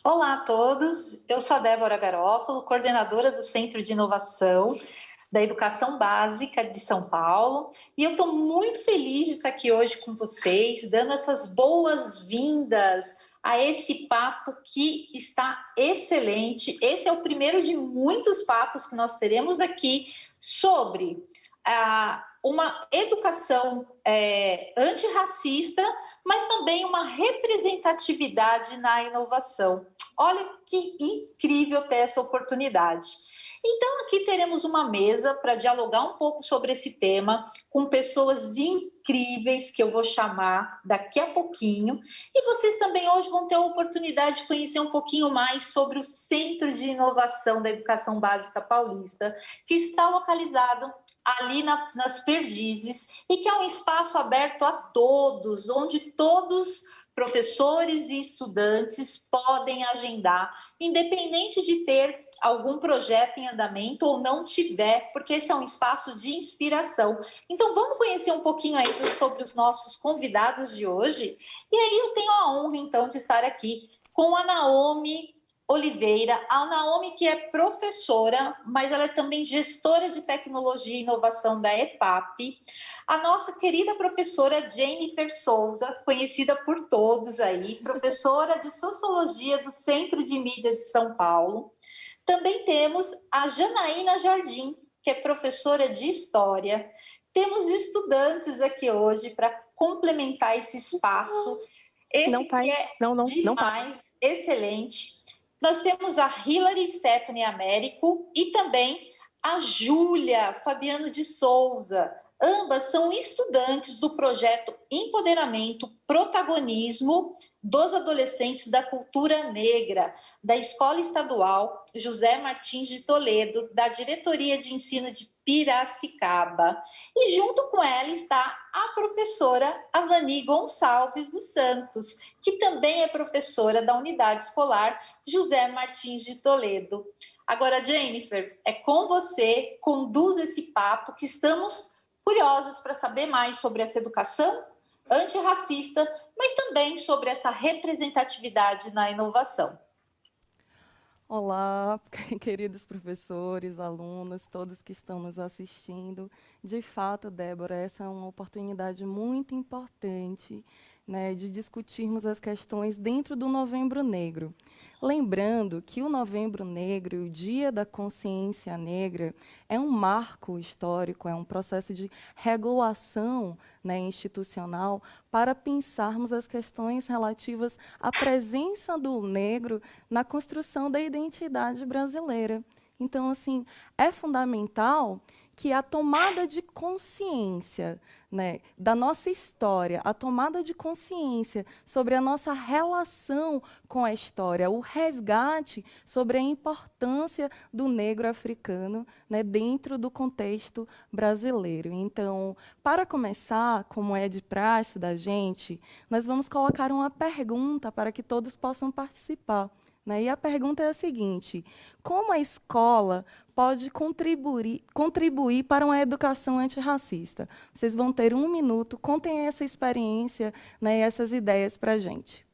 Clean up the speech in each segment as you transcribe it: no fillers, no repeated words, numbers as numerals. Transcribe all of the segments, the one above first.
Olá a todos, eu sou a Débora Garófalo, coordenadora do Centro de Inovação da Educação Básica de São Paulo, e eu estou muito feliz de estar aqui hoje com vocês, dando essas boas-vindas a esse papo que está excelente. Esse é o primeiro de muitos papos que nós teremos aqui sobre uma educação antirracista, mas também uma representatividade na inovação. Olha que incrível ter essa oportunidade. Então, aqui teremos uma mesa para dialogar um pouco sobre esse tema com pessoas incríveis que eu vou chamar daqui a pouquinho. E vocês também hoje vão ter a oportunidade de conhecer um pouquinho mais sobre o Centro de Inovação da Educação Básica Paulista, que está localizado ali nas Perdizes e que é um espaço aberto a todos, onde todos professores e estudantes podem agendar, independente de ter algum projeto em andamento ou não tiver, porque esse é um espaço de inspiração. Então vamos conhecer um pouquinho aí sobre os nossos convidados de hoje. E aí eu tenho a honra então de estar aqui com a Naomi Oliveira, a Naomi que é professora, mas ela é também gestora de tecnologia e inovação da EFAP. A nossa querida professora Jennifer Souza, conhecida por todos aí, professora de Sociologia do Centro de Mídia de São Paulo. Também temos a Janaína Jardim, que é professora de História. Temos estudantes aqui hoje para complementar esse espaço. Esse que é demais, excelente. Nós temos a Hilary Stephanie Américo e também a Júlia Fabiano de Souza. Ambas são estudantes do projeto Empoderamento, Protagonismo dos Adolescentes da Cultura Negra, da Escola Estadual José Martins de Toledo, da Diretoria de Ensino de Piracicaba. E junto com ela está a professora Avani Gonçalves dos Santos, que também é professora da Unidade Escolar José Martins de Toledo. Agora, Jennifer, é com você, conduz esse papo que estamos curiosos para saber mais sobre essa educação antirracista, mas também sobre essa representatividade na inovação. Olá, queridos professores, alunos, todos que estão nos assistindo. De fato, Débora, essa é uma oportunidade muito importante, né, de discutirmos as questões dentro do Novembro Negro. Lembrando que o Novembro Negro, o Dia da Consciência Negra, é um marco histórico, é um processo de regulação, né, institucional para pensarmos as questões relativas à presença do negro na construção da identidade brasileira. Então, assim, é fundamental que a tomada de consciência, né, da nossa história, a tomada de consciência sobre a nossa relação com a história, o resgate sobre a importância do negro africano, né, dentro do contexto brasileiro. Então, para começar, como é de praxe da gente, nós vamos colocar uma pergunta para que todos possam participar. E a pergunta é a seguinte: como a escola pode contribuir para uma educação antirracista? Vocês vão ter 1 minuto, contem essa experiência, né, e essas ideias para a gente.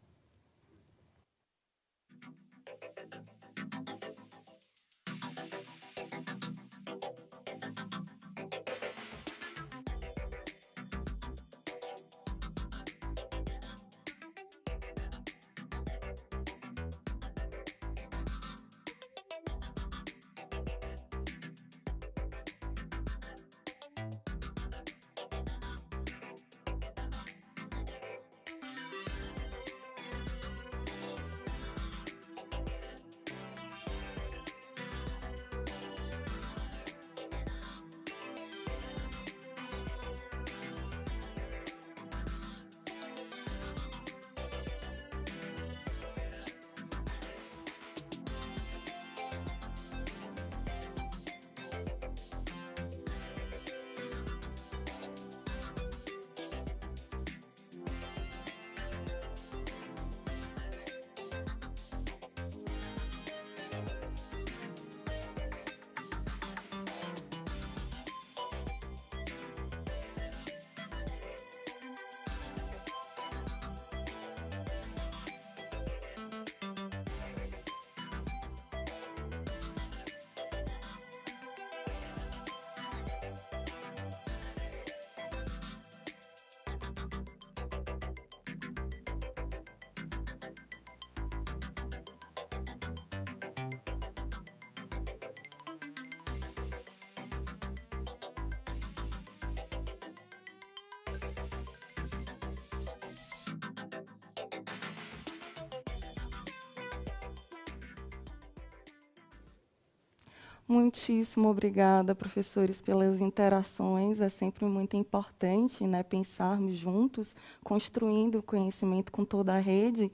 Muitíssimo obrigada, professores, pelas interações. É sempre muito importante, né, pensarmos juntos, construindo o conhecimento com toda a rede.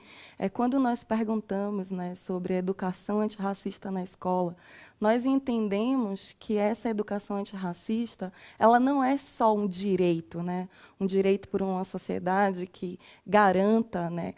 Quando nós perguntamos, né, sobre a educação antirracista na escola, nós entendemos que essa educação antirracista, ela não é só um direito, né, um direito por uma sociedade que garanta, né,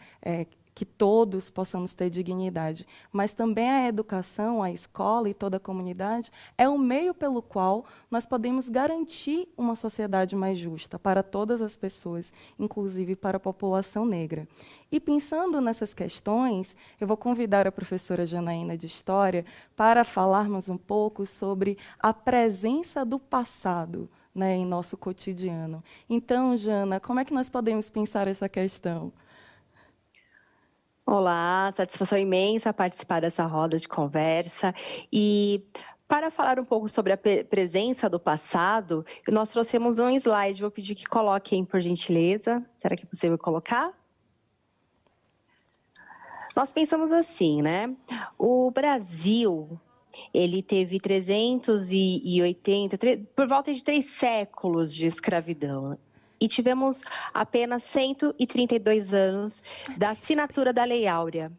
que todos possamos ter dignidade, mas também a educação, a escola e toda a comunidade é o meio pelo qual nós podemos garantir uma sociedade mais justa para todas as pessoas, inclusive para a população negra. E pensando nessas questões, eu vou convidar a professora Janaína de História para falarmos um pouco sobre a presença do passado, né, em nosso cotidiano. Então, Jana, como é que nós podemos pensar essa questão? Olá, satisfação imensa participar dessa roda de conversa. E para falar um pouco sobre a presença do passado, nós trouxemos um slide, vou pedir que coloquem, por gentileza. Será que é possível colocar? Nós pensamos assim, né? O Brasil, ele teve 380, por volta de 3 séculos de escravidão. E tivemos apenas 132 anos da assinatura da Lei Áurea.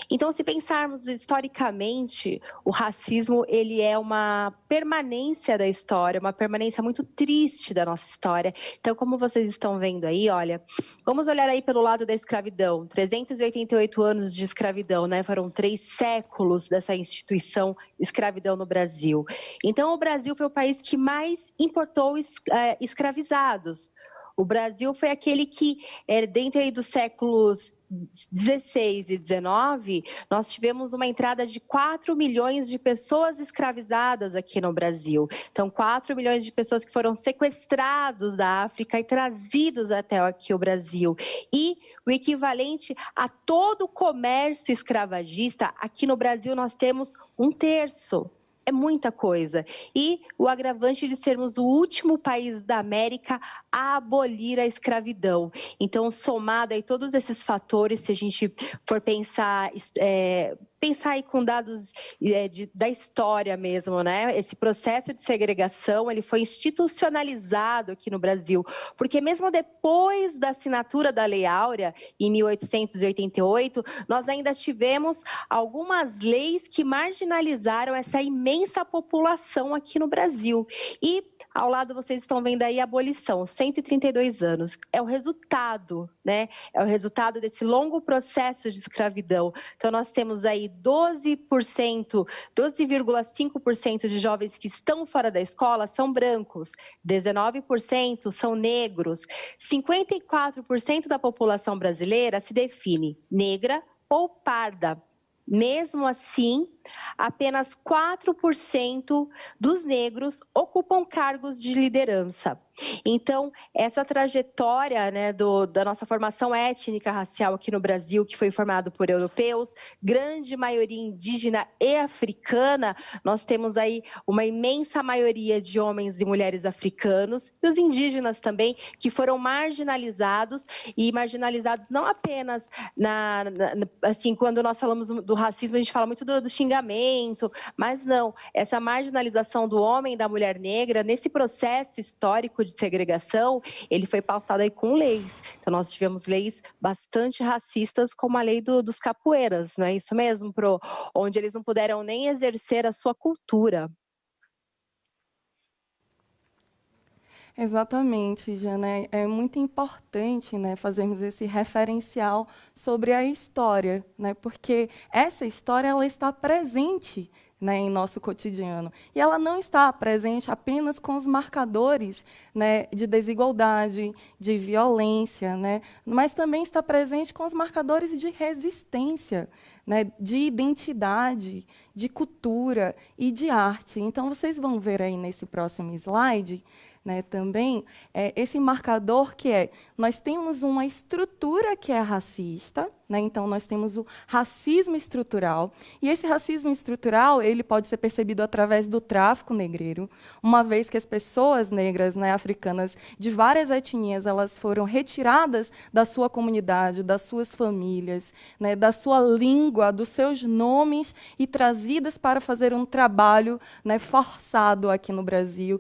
Então, se pensarmos historicamente, o racismo ele é uma permanência da história, uma permanência muito triste da nossa história. Então, como vocês estão vendo aí, olha, vamos olhar aí pelo lado da escravidão. 388 anos de escravidão, né? Foram 3 séculos dessa instituição escravidão no Brasil. Então, o Brasil foi o país que mais importou escravizados. O Brasil foi aquele que, dentro aí dos séculos 16 e 19, nós tivemos uma entrada de 4 milhões de pessoas escravizadas aqui no Brasil. Então, 4 milhões de pessoas que foram sequestrados da África e trazidos até aqui o Brasil. E o equivalente a todo o comércio escravagista, aqui no Brasil nós temos 1/3. É muita coisa. E o agravante de sermos o último país da América a abolir a escravidão. Então, somado aí todos esses fatores, se a gente for pensar aí com dados da história mesmo, né? Esse processo de segregação, ele foi institucionalizado aqui no Brasil, porque mesmo depois da assinatura da Lei Áurea, em 1888, nós ainda tivemos algumas leis que marginalizaram essa imensa população aqui no Brasil. E ao lado vocês estão vendo aí a abolição, 132 anos. É o resultado, né? É o resultado desse longo processo de escravidão. Então, nós temos aí 12,5% de jovens que estão fora da escola são brancos, 19% são negros, 54% da população brasileira se define negra ou parda. Mesmo assim, apenas 4% dos negros ocupam cargos de liderança. Então, essa trajetória, né, da nossa formação étnica racial aqui no Brasil, que foi formado por europeus, grande maioria indígena e africana, nós temos aí uma imensa maioria de homens e mulheres africanos, e os indígenas também, que foram marginalizados, e marginalizados não apenas assim, quando nós falamos do racismo, a gente fala muito do xingamento, mas não, essa marginalização do homem e da mulher negra, nesse processo histórico de segregação, ele foi pautado aí com leis. Então, nós tivemos leis bastante racistas, como a lei dos capoeiras, não é isso mesmo, Pro? Onde eles não puderam nem exercer a sua cultura. Exatamente, Jana. É muito importante, né, fazermos esse referencial sobre a história, né, porque essa história ela está presente, né, em nosso cotidiano. E ela não está presente apenas com os marcadores, né, de desigualdade, de violência, né, mas também está presente com os marcadores de resistência, né, de identidade, de cultura e de arte. Então, vocês vão ver aí nesse próximo slide, né, também, esse marcador que nós temos uma estrutura que é racista, né, então nós temos o racismo estrutural, e esse racismo estrutural ele pode ser percebido através do tráfico negreiro, uma vez que as pessoas negras, né, africanas de várias etnias, elas foram retiradas da sua comunidade, das suas famílias, né, da sua língua ambígua dos seus nomes e trazidas para fazer um trabalho, né, forçado aqui no Brasil.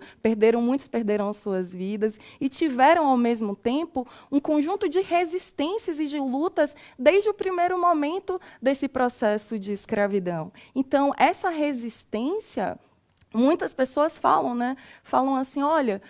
Muitos perderam suas vidas e tiveram, ao mesmo tempo, um conjunto de resistências e de lutas desde o primeiro momento desse processo de escravidão. Então, essa resistência... Muitas pessoas falam, né? Falam assim, olha,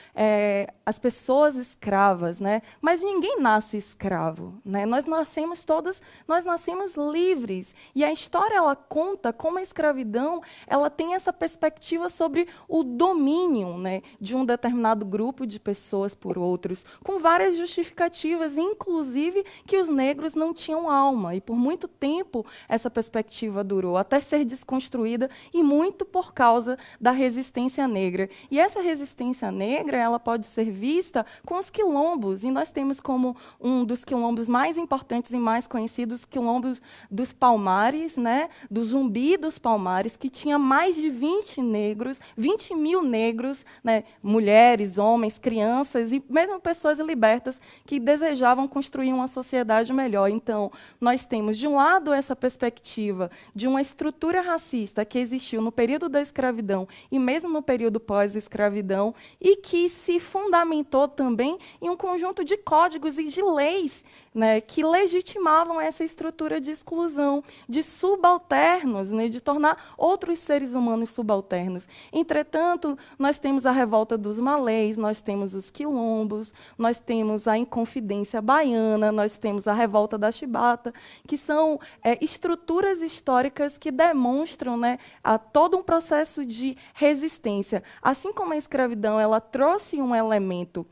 as pessoas escravas, né? Mas ninguém nasce escravo, né? Nós nascemos livres. E a história, ela conta como a escravidão, ela tem essa perspectiva sobre o domínio, né, de um determinado grupo de pessoas por outros, com várias justificativas, inclusive que os negros não tinham alma. E por muito tempo essa perspectiva durou, até ser desconstruída, e muito por causa da resistência negra. E essa resistência negra, ela pode ser vista com os quilombos, e nós temos como um dos quilombos mais importantes e mais conhecidos, quilombos dos Palmares, né, do Zumbi dos Palmares, que tinha mais de 20 mil negros, né, mulheres, homens, crianças e mesmo pessoas libertas que desejavam construir uma sociedade melhor. Então, nós temos, de um lado, essa perspectiva de uma estrutura racista que existiu no período da escravidão e mesmo no período pós-escravidão, e que se fundamentou também em um conjunto de códigos e de leis, né, que legitimavam essa estrutura de exclusão, de subalternos, né, de tornar outros seres humanos subalternos. Entretanto, nós temos a revolta dos malês, nós temos os quilombos, nós temos a Inconfidência Baiana, nós temos a revolta da Chibata, que são estruturas históricas que demonstram, né, todo um processo de resistência. Assim como a escravidão, ela trouxe um elemento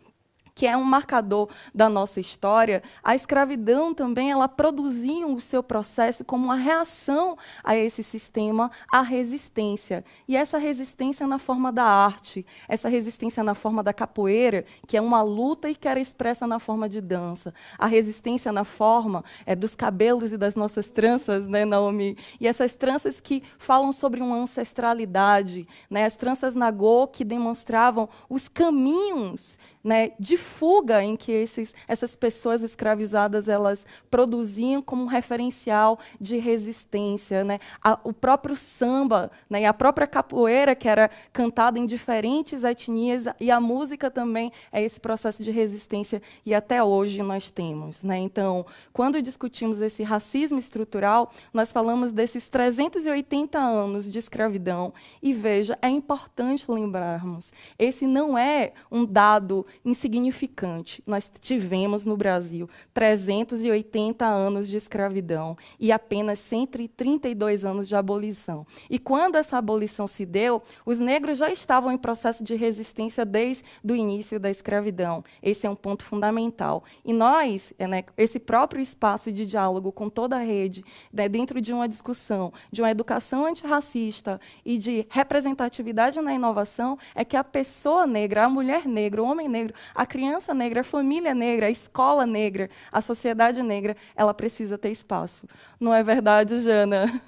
que é um marcador da nossa história, a escravidão também, ela produzia o seu processo como uma reação a esse sistema, a resistência. E essa resistência na forma da arte, essa resistência na forma da capoeira, que é uma luta e que era expressa na forma de dança. A resistência na forma dos cabelos e das nossas tranças, né, Naomi? E essas tranças que falam sobre uma ancestralidade, né? As tranças nagô que demonstravam os caminhos, né, de fuga em que essas pessoas escravizadas elas produziam como um referencial de resistência, né? O próprio samba, né, e a própria capoeira, que era cantada em diferentes etnias, e a música também é esse processo de resistência, e até hoje nós temos, né? Então, quando discutimos esse racismo estrutural, nós falamos desses 380 anos de escravidão, e veja, é importante lembrarmos, esse não é um dado insignificante. Nós tivemos no Brasil 380 anos de escravidão e apenas 132 anos de abolição. E quando essa abolição se deu, os negros já estavam em processo de resistência desde o início da escravidão. Esse é um ponto fundamental. E nós, né, esse próprio espaço de diálogo com toda a rede, né, dentro de uma discussão, de uma educação antirracista e de representatividade na inovação, é que a pessoa negra, a mulher negra, o homem negro, a criança negra, a família negra, a escola negra, a sociedade negra, ela precisa ter espaço. Não é verdade, Jana?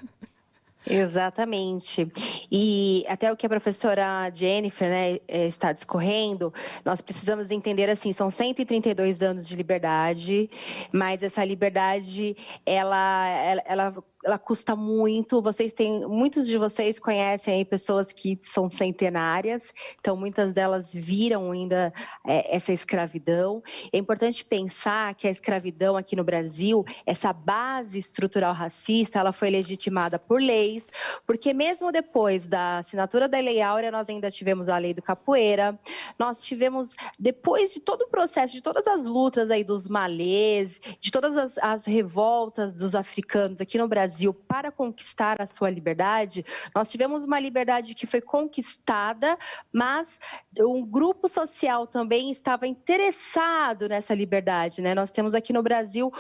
Exatamente. E até o que a professora Jennifer, né, está discorrendo, nós precisamos entender assim, são 132 anos de liberdade, mas essa liberdade, ela custa muito. Muitos de vocês conhecem aí pessoas que são centenárias, então muitas delas viram ainda essa escravidão. É importante pensar que a escravidão aqui no Brasil, essa base estrutural racista, ela foi legitimada por leis, porque mesmo depois da assinatura da Lei Áurea, nós ainda tivemos a Lei do Capoeira, nós tivemos, depois de todo o processo, de todas as lutas aí dos malês, de todas as revoltas dos africanos aqui no Brasil, para conquistar a sua liberdade, nós tivemos uma liberdade que foi conquistada, mas um grupo social também estava interessado nessa liberdade, né? Nós temos aqui no Brasil,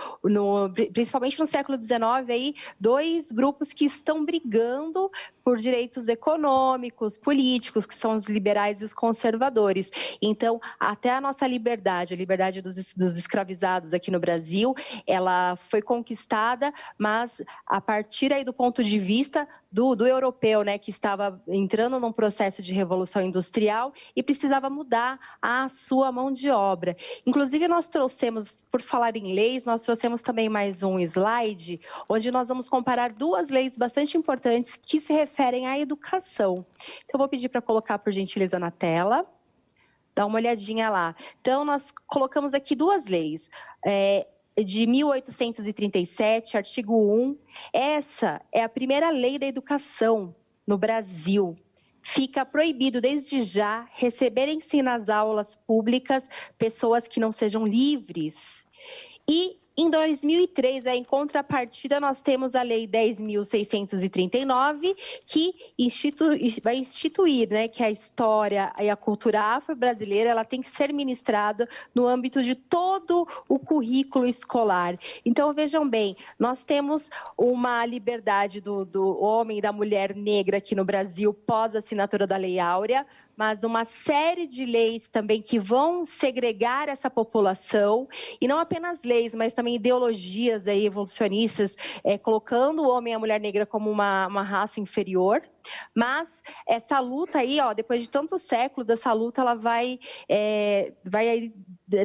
principalmente no século XIX, aí, dois grupos que estão brigando por direitos econômicos, políticos, que são os liberais e os conservadores. Então, até a nossa liberdade, a liberdade dos escravizados aqui no Brasil, ela foi conquistada, mas a partir aí do ponto de vista do europeu, né, que estava entrando num processo de revolução industrial e precisava mudar a sua mão de obra. Inclusive, nós trouxemos, por falar em leis, nós trouxemos também mais um slide, onde nós vamos comparar duas leis bastante importantes que se referem à educação. Então, eu vou pedir para colocar, por gentileza, na tela. Dá uma olhadinha lá. Então, nós colocamos aqui duas leis. De 1837, artigo 1. Essa é a primeira lei da educação no Brasil. Fica proibido, desde já, receberem-se nas aulas públicas pessoas que não sejam livres. E, em 2003, em contrapartida, nós temos a Lei 10.639, que vai instituir, né, que a história e a cultura afro-brasileira ela tem que ser ministrada no âmbito de todo o currículo escolar. Então, vejam bem, nós temos uma liberdade do homem e da mulher negra aqui no Brasil pós assinatura da Lei Áurea, mas uma série de leis também que vão segregar essa população, e não apenas leis, mas também ideologias aí evolucionistas, colocando o homem e a mulher negra como uma raça inferior. Mas essa luta aí, depois de tantos séculos, essa luta ela vai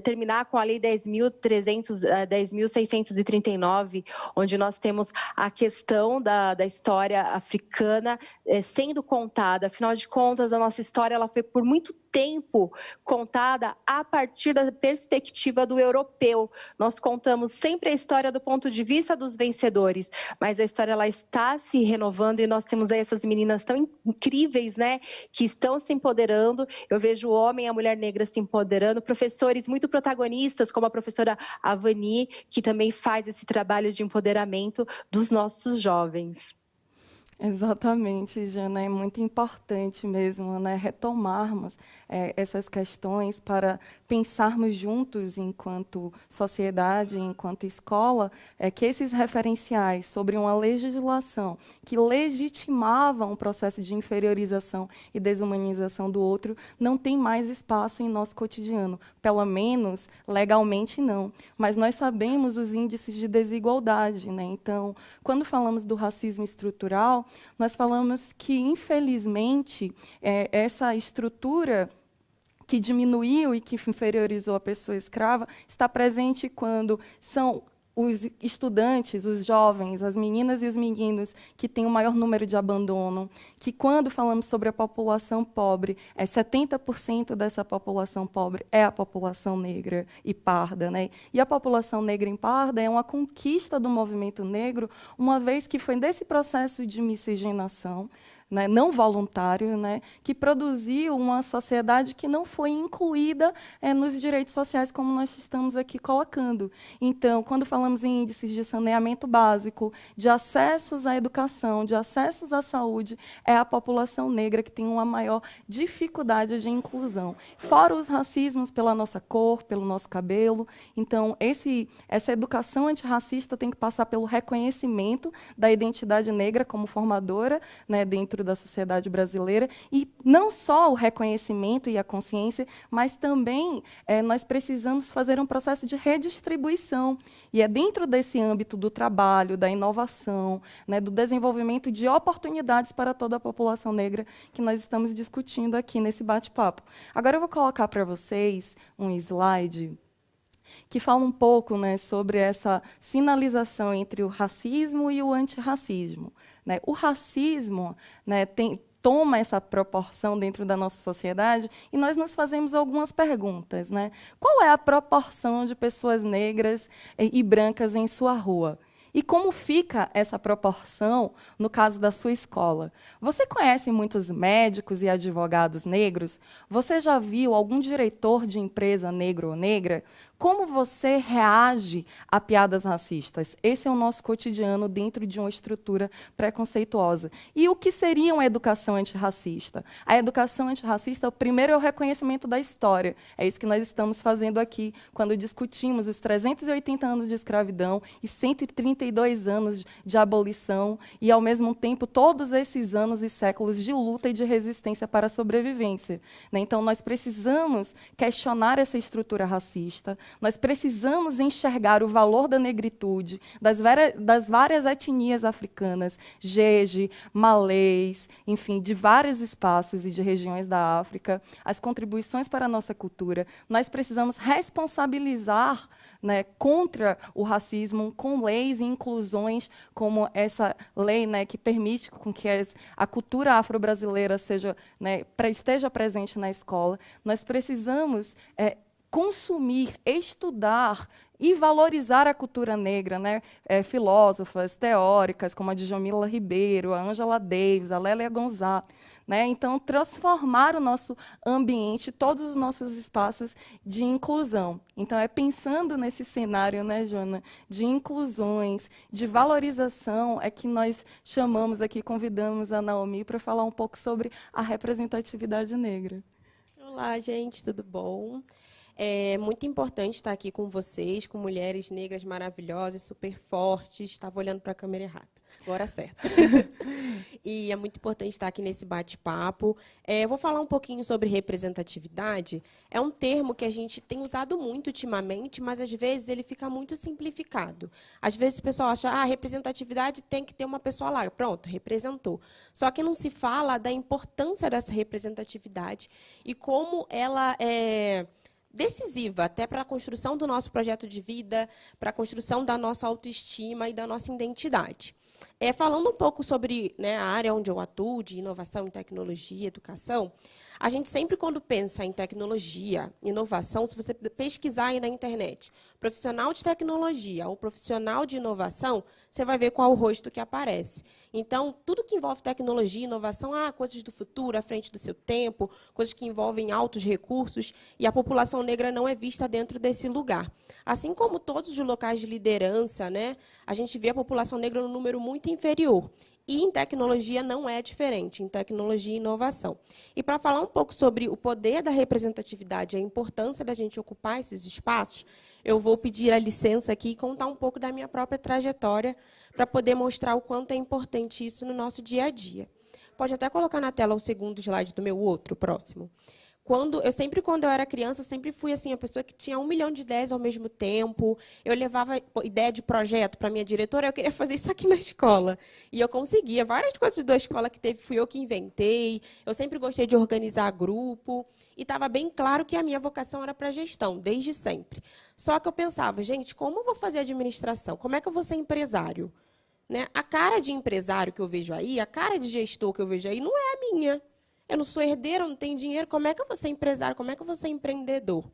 terminar com a Lei 10.639, onde nós temos a questão da história africana sendo contada. Afinal de contas, a nossa história ela foi por muito tempo contada a partir da perspectiva do europeu. Nós contamos sempre a história do ponto de vista dos vencedores, mas a história ela está se renovando e nós temos aí essas meninas tão incríveis, né, que estão se empoderando. Eu vejo o homem e a mulher negra se empoderando, professores muito protagonistas, como a professora Avani, que também faz esse trabalho de empoderamento dos nossos jovens. Exatamente, Jana, é muito importante mesmo, né, retomarmos essas questões para pensarmos juntos, enquanto sociedade, enquanto escola, que esses referenciais sobre uma legislação que legitimava um processo de inferiorização e desumanização do outro não tem mais espaço em nosso cotidiano, pelo menos legalmente não. Mas nós sabemos os índices de desigualdade, né? Então, quando falamos do racismo estrutural, nós falamos que, infelizmente, essa estrutura que diminuiu e que inferiorizou a pessoa escrava está presente quando são os estudantes, os jovens, as meninas e os meninos que têm o maior número de abandono, que quando falamos sobre a população pobre, 70% dessa população pobre é a população negra e parda, né? E a população negra e parda é uma conquista do movimento negro, uma vez que foi desse processo de miscigenação, né, não voluntário, né, que produziu uma sociedade que não foi incluída nos direitos sociais, como nós estamos aqui colocando. Então, quando falamos em índices de saneamento básico, de acessos à educação, de acessos à saúde, é a população negra que tem uma maior dificuldade de inclusão. Fora os racismos pela nossa cor, pelo nosso cabelo. Então, essa educação antirracista tem que passar pelo reconhecimento da identidade negra como formadora, né, dentro da sociedade brasileira, e não só o reconhecimento e a consciência, mas também nós precisamos fazer um processo de redistribuição, e é dentro desse âmbito do trabalho, da inovação, né, do desenvolvimento de oportunidades para toda a população negra que nós estamos discutindo aqui nesse bate-papo. Agora eu vou colocar para vocês um slide que fala um pouco, né, sobre essa sinalização entre o racismo e o antirracismo, né? O racismo, né, toma essa proporção dentro da nossa sociedade e nós nos fazemos algumas perguntas, né? Qual é a proporção de pessoas negras e brancas em sua rua? E como fica essa proporção no caso da sua escola? Você conhece muitos médicos e advogados negros? Você já viu algum diretor de empresa negro ou negra? Como você reage a piadas racistas? Esse é o nosso cotidiano dentro de uma estrutura preconceituosa. E o que seria uma educação antirracista? A educação antirracista, primeiro, é o reconhecimento da história. É isso que nós estamos fazendo aqui, quando discutimos os 380 anos de escravidão e 130 52 anos de abolição e, ao mesmo tempo, todos esses anos e séculos de luta e de resistência para a sobrevivência, né? Então, nós precisamos questionar essa estrutura racista, nós precisamos enxergar o valor da negritude, das várias etnias africanas, Jeje, malês, enfim, de vários espaços e de regiões da África, as contribuições para a nossa cultura. Nós precisamos responsabilizar, né, contra o racismo com leis e inclusões como essa lei, né, que permite com que a cultura afro-brasileira seja, né, esteja presente na escola. Nós precisamos consumir, estudar e valorizar a cultura negra, né? Filósofas, teóricas, como a Djamila Ribeiro, a Angela Davis, a Lélia Gonzalez, né? Então, transformar o nosso ambiente, todos os nossos espaços de inclusão. Então, é pensando nesse cenário, né, Joana, de inclusões, de valorização, é que nós chamamos aqui, convidamos a Naomi para falar um pouco sobre a representatividade negra. Olá, gente, tudo bom? É muito importante estar aqui com vocês, com mulheres negras maravilhosas, super fortes. Estava olhando para a câmera errada, agora certo. E é muito importante estar aqui nesse bate-papo. Eu vou falar um pouquinho sobre representatividade. É um termo que a gente tem usado muito ultimamente, mas, às vezes, ele fica muito simplificado. Às vezes, o pessoal acha representatividade tem que ter uma pessoa lá. Pronto, representou. Só que não se fala da importância dessa representatividade e como ela é decisiva até para a construção do nosso projeto de vida, para a construção da nossa autoestima e da nossa identidade. Falando um pouco sobre, né, a área onde eu atuo, de inovação em tecnologia e educação, a gente sempre, quando pensa em tecnologia, inovação, se você pesquisar aí na internet, profissional de tecnologia ou profissional de inovação, você vai ver qual o rosto que aparece. Então, tudo que envolve tecnologia e inovação, coisas do futuro, à frente do seu tempo, coisas que envolvem altos recursos, e a população negra não é vista dentro desse lugar. Assim como todos os locais de liderança, né, a gente vê a população negra num número muito inferior. E em tecnologia não é diferente, em tecnologia e inovação. E para falar um pouco sobre o poder da representatividade e a importância da gente ocupar esses espaços, eu vou pedir a licença aqui e contar um pouco da minha própria trajetória para poder mostrar o quanto é importante isso no nosso dia a dia. Pode até colocar na tela o segundo slide do meu outro, próximo. Quando eu era criança, eu sempre fui assim, a pessoa que tinha 1 milhão de ideias ao mesmo tempo. Eu levava ideia de projeto para a minha diretora, eu queria fazer isso aqui na escola. E eu conseguia. Várias coisas da escola que teve, fui eu que inventei. Eu sempre gostei de organizar grupo. E estava bem claro que a minha vocação era para gestão, desde sempre. Só que eu pensava, gente, como eu vou fazer administração? Como é que eu vou ser empresário? Né? A cara de empresário que eu vejo aí, a cara de gestor que eu vejo aí, não é a minha. Eu não sou herdeira, eu não tenho dinheiro, como é que eu vou ser empresário, como é que eu vou ser empreendedor?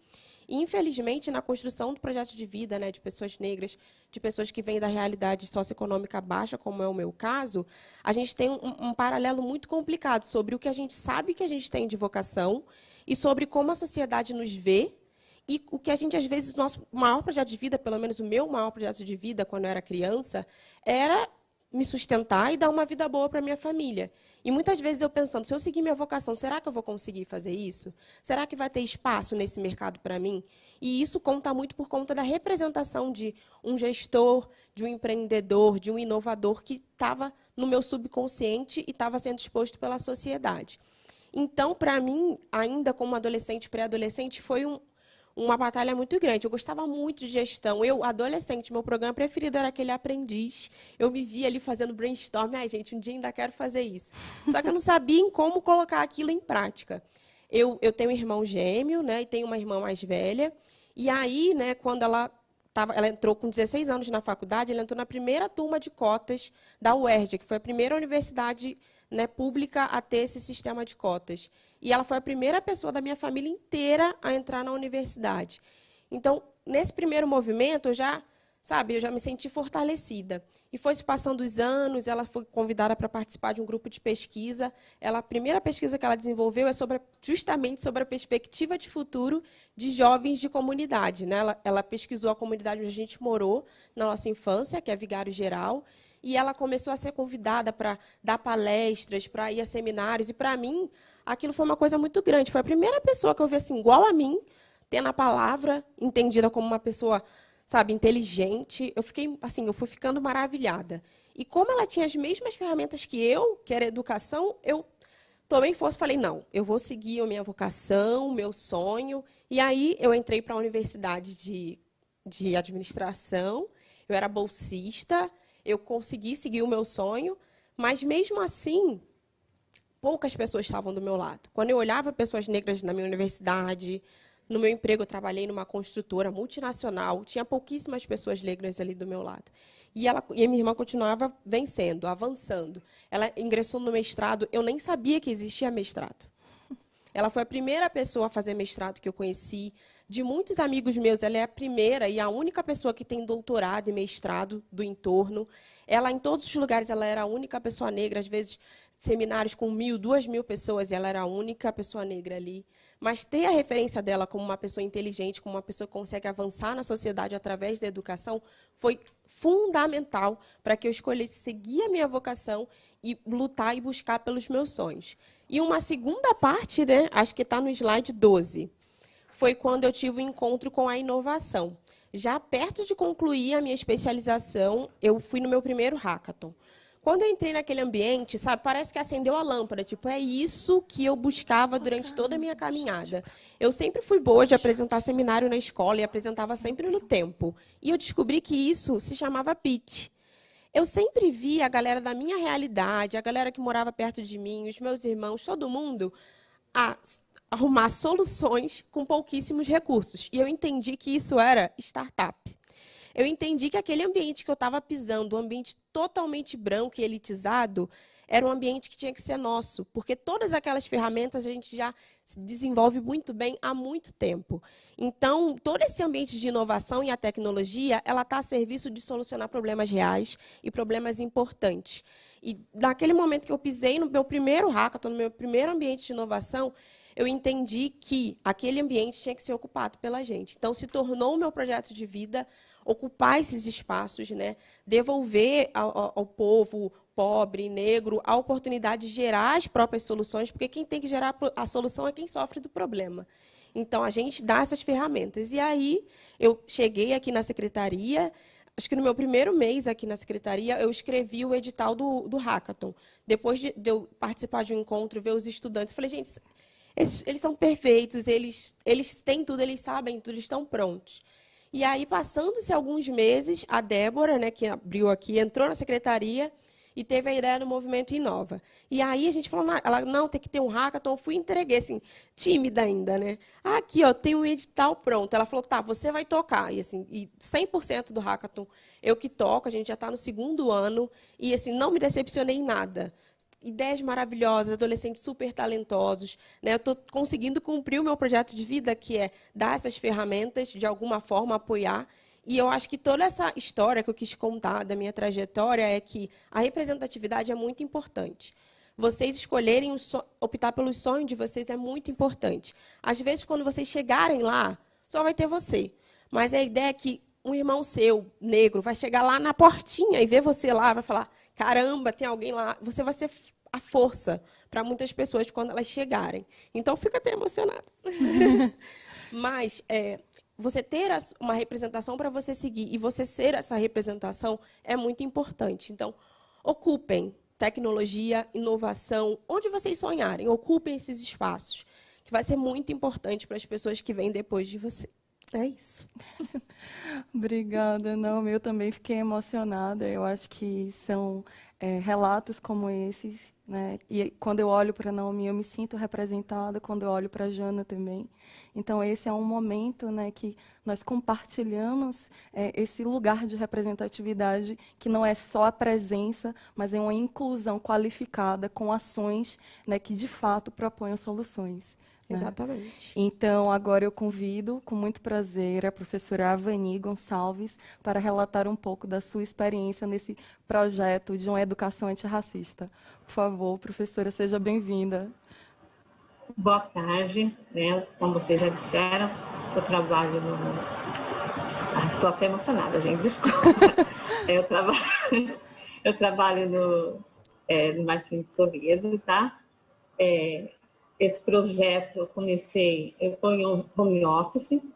E, infelizmente, na construção do projeto de vida, né, de pessoas negras, de pessoas que vêm da realidade socioeconômica baixa, como é o meu caso, a gente tem um paralelo muito complicado sobre o que a gente sabe que a gente tem de vocação e sobre como a sociedade nos vê e o que a gente, às vezes, nosso maior projeto de vida, pelo menos o meu maior projeto de vida, quando eu era criança, era me sustentar e dar uma vida boa para minha família. E muitas vezes eu pensando, se eu seguir minha vocação, será que eu vou conseguir fazer isso? Será que vai ter espaço nesse mercado para mim? E isso conta muito por conta da representação de um gestor, de um empreendedor, de um inovador que estava no meu subconsciente e estava sendo exposto pela sociedade. Então, para mim, ainda como adolescente, pré-adolescente, foi uma batalha muito grande. Eu gostava muito de gestão. Eu, adolescente, meu programa preferido era aquele Aprendiz. Eu me via ali fazendo brainstorm. Gente, um dia ainda quero fazer isso. Só que eu não sabia em como colocar aquilo em prática. Eu tenho um irmão gêmeo, né, e tenho uma irmã mais velha. E aí, né, quando ela entrou com 16 anos na faculdade, ela entrou na primeira turma de cotas da UERJ, que foi a primeira universidade, né, pública a ter esse sistema de cotas. E ela foi a primeira pessoa da minha família inteira a entrar na universidade. Então, nesse primeiro movimento, eu já me senti fortalecida. E foi se passando os anos, ela foi convidada para participar de um grupo de pesquisa. A primeira pesquisa que ela desenvolveu é justamente sobre a perspectiva de futuro de jovens de comunidade, né? Ela pesquisou a comunidade onde a gente morou na nossa infância, que é Vigário Geral, e ela começou a ser convidada para dar palestras, para ir a seminários. E, para mim, aquilo foi uma coisa muito grande. Foi a primeira pessoa que eu vi assim, igual a mim, tendo a palavra entendida como uma pessoa, sabe, inteligente. Eu fiquei, assim, eu fui ficando maravilhada. E como ela tinha as mesmas ferramentas que eu, que era educação, eu tomei força e falei, não, eu vou seguir a minha vocação, o meu sonho. E aí eu entrei para a universidade de administração, eu era bolsista, eu consegui seguir o meu sonho, mas mesmo assim, poucas pessoas estavam do meu lado. Quando eu olhava pessoas negras na minha universidade, no meu emprego, eu trabalhei numa construtora multinacional, tinha pouquíssimas pessoas negras ali do meu lado. E a minha irmã continuava vencendo, avançando. Ela ingressou no mestrado, eu nem sabia que existia mestrado. Ela foi a primeira pessoa a fazer mestrado que eu conheci. De muitos amigos meus, ela é a primeira e a única pessoa que tem doutorado e mestrado do entorno. Ela, em todos os lugares, ela era a única pessoa negra. Às vezes, seminários com 1.000, 2.000 pessoas, e ela era a única pessoa negra ali. Mas ter a referência dela como uma pessoa inteligente, como uma pessoa que consegue avançar na sociedade através da educação, foi fundamental para que eu escolhesse seguir a minha vocação e lutar e buscar pelos meus sonhos. E uma segunda parte, né, acho que está no slide 12, foi quando eu tive um encontro com a inovação. Já perto de concluir a minha especialização, eu fui no meu primeiro hackathon. Quando eu entrei naquele ambiente, sabe, parece que acendeu a lâmpada. Tipo, é isso que eu buscava durante toda a minha caminhada. Eu sempre fui boa de apresentar seminário na escola e apresentava sempre no tempo. E eu descobri que isso se chamava pitch. Eu sempre vi a galera da minha realidade, a galera que morava perto de mim, os meus irmãos, todo mundo, a arrumar soluções com pouquíssimos recursos. E eu entendi que isso era startup. Eu entendi que aquele ambiente que eu estava pisando, um ambiente totalmente branco e elitizado, era um ambiente que tinha que ser nosso, porque todas aquelas ferramentas a gente já desenvolve muito bem há muito tempo. Então, todo esse ambiente de inovação e a tecnologia, ela está a serviço de solucionar problemas reais e problemas importantes. E naquele momento que eu pisei no meu primeiro hackathon, no meu primeiro ambiente de inovação, eu entendi que aquele ambiente tinha que ser ocupado pela gente. Então, se tornou o meu projeto de vida ocupar esses espaços, né? Devolver ao povo pobre, negro, a oportunidade de gerar as próprias soluções, porque quem tem que gerar a solução é quem sofre do problema. Então, a gente dá essas ferramentas. E aí, eu cheguei aqui na secretaria, acho que no meu primeiro mês aqui na secretaria, eu escrevi o edital do hackathon. Depois de eu participar de um encontro, ver os estudantes, eu falei, gente, eles são perfeitos, eles têm tudo, eles sabem tudo, eles estão prontos. E aí, passando-se alguns meses, a Débora, né, que abriu aqui, entrou na secretaria e teve a ideia do Movimento Inova. E aí a gente falou, ela, não, tem que ter um hackathon. Eu fui e entreguei, assim, tímida ainda, né? Ah, aqui, ó, tem um edital pronto. Ela falou, tá, você vai tocar. E, assim, 100% do hackathon eu que toco, a gente já está no 2º ano, e assim, não me decepcionei em nada. Ideias maravilhosas, adolescentes super talentosos, né? Eu estou conseguindo cumprir o meu projeto de vida, que é dar essas ferramentas, de alguma forma, apoiar. E eu acho que toda essa história que eu quis contar da minha trajetória é que a representatividade é muito importante. Vocês escolherem optar pelo sonho de vocês é muito importante. Às vezes, quando vocês chegarem lá, só vai ter você. Mas a ideia é que um irmão seu, negro, vai chegar lá na portinha e ver você lá, vai falar, caramba, tem alguém lá. Você vai ser a força para muitas pessoas quando elas chegarem. Então, fico até emocionada. Mas você ter uma representação para você seguir e você ser essa representação é muito importante. Então, ocupem tecnologia, inovação, onde vocês sonharem, ocupem esses espaços, que vai ser muito importante para as pessoas que vêm depois de você. É isso. Obrigada. Não, eu também fiquei emocionada. Eu acho que são relatos como esses, né? E quando eu olho para a Naomi, eu me sinto representada. Quando eu olho para a Jana também. Então, esse é um momento, né, que nós compartilhamos esse lugar de representatividade, que não é só a presença, mas é uma inclusão qualificada com ações, né, que, de fato, propõem soluções. Exatamente. Então, agora eu convido, com muito prazer, a professora Avani Gonçalves para relatar um pouco da sua experiência nesse projeto de uma educação antirracista. Por favor, professora, seja bem-vinda. Boa tarde, né? Como vocês já disseram, eu trabalho no... Estou até emocionada, gente, desculpa. Eu trabalho no Martins Toledo, tá? Esse projeto eu estou em home office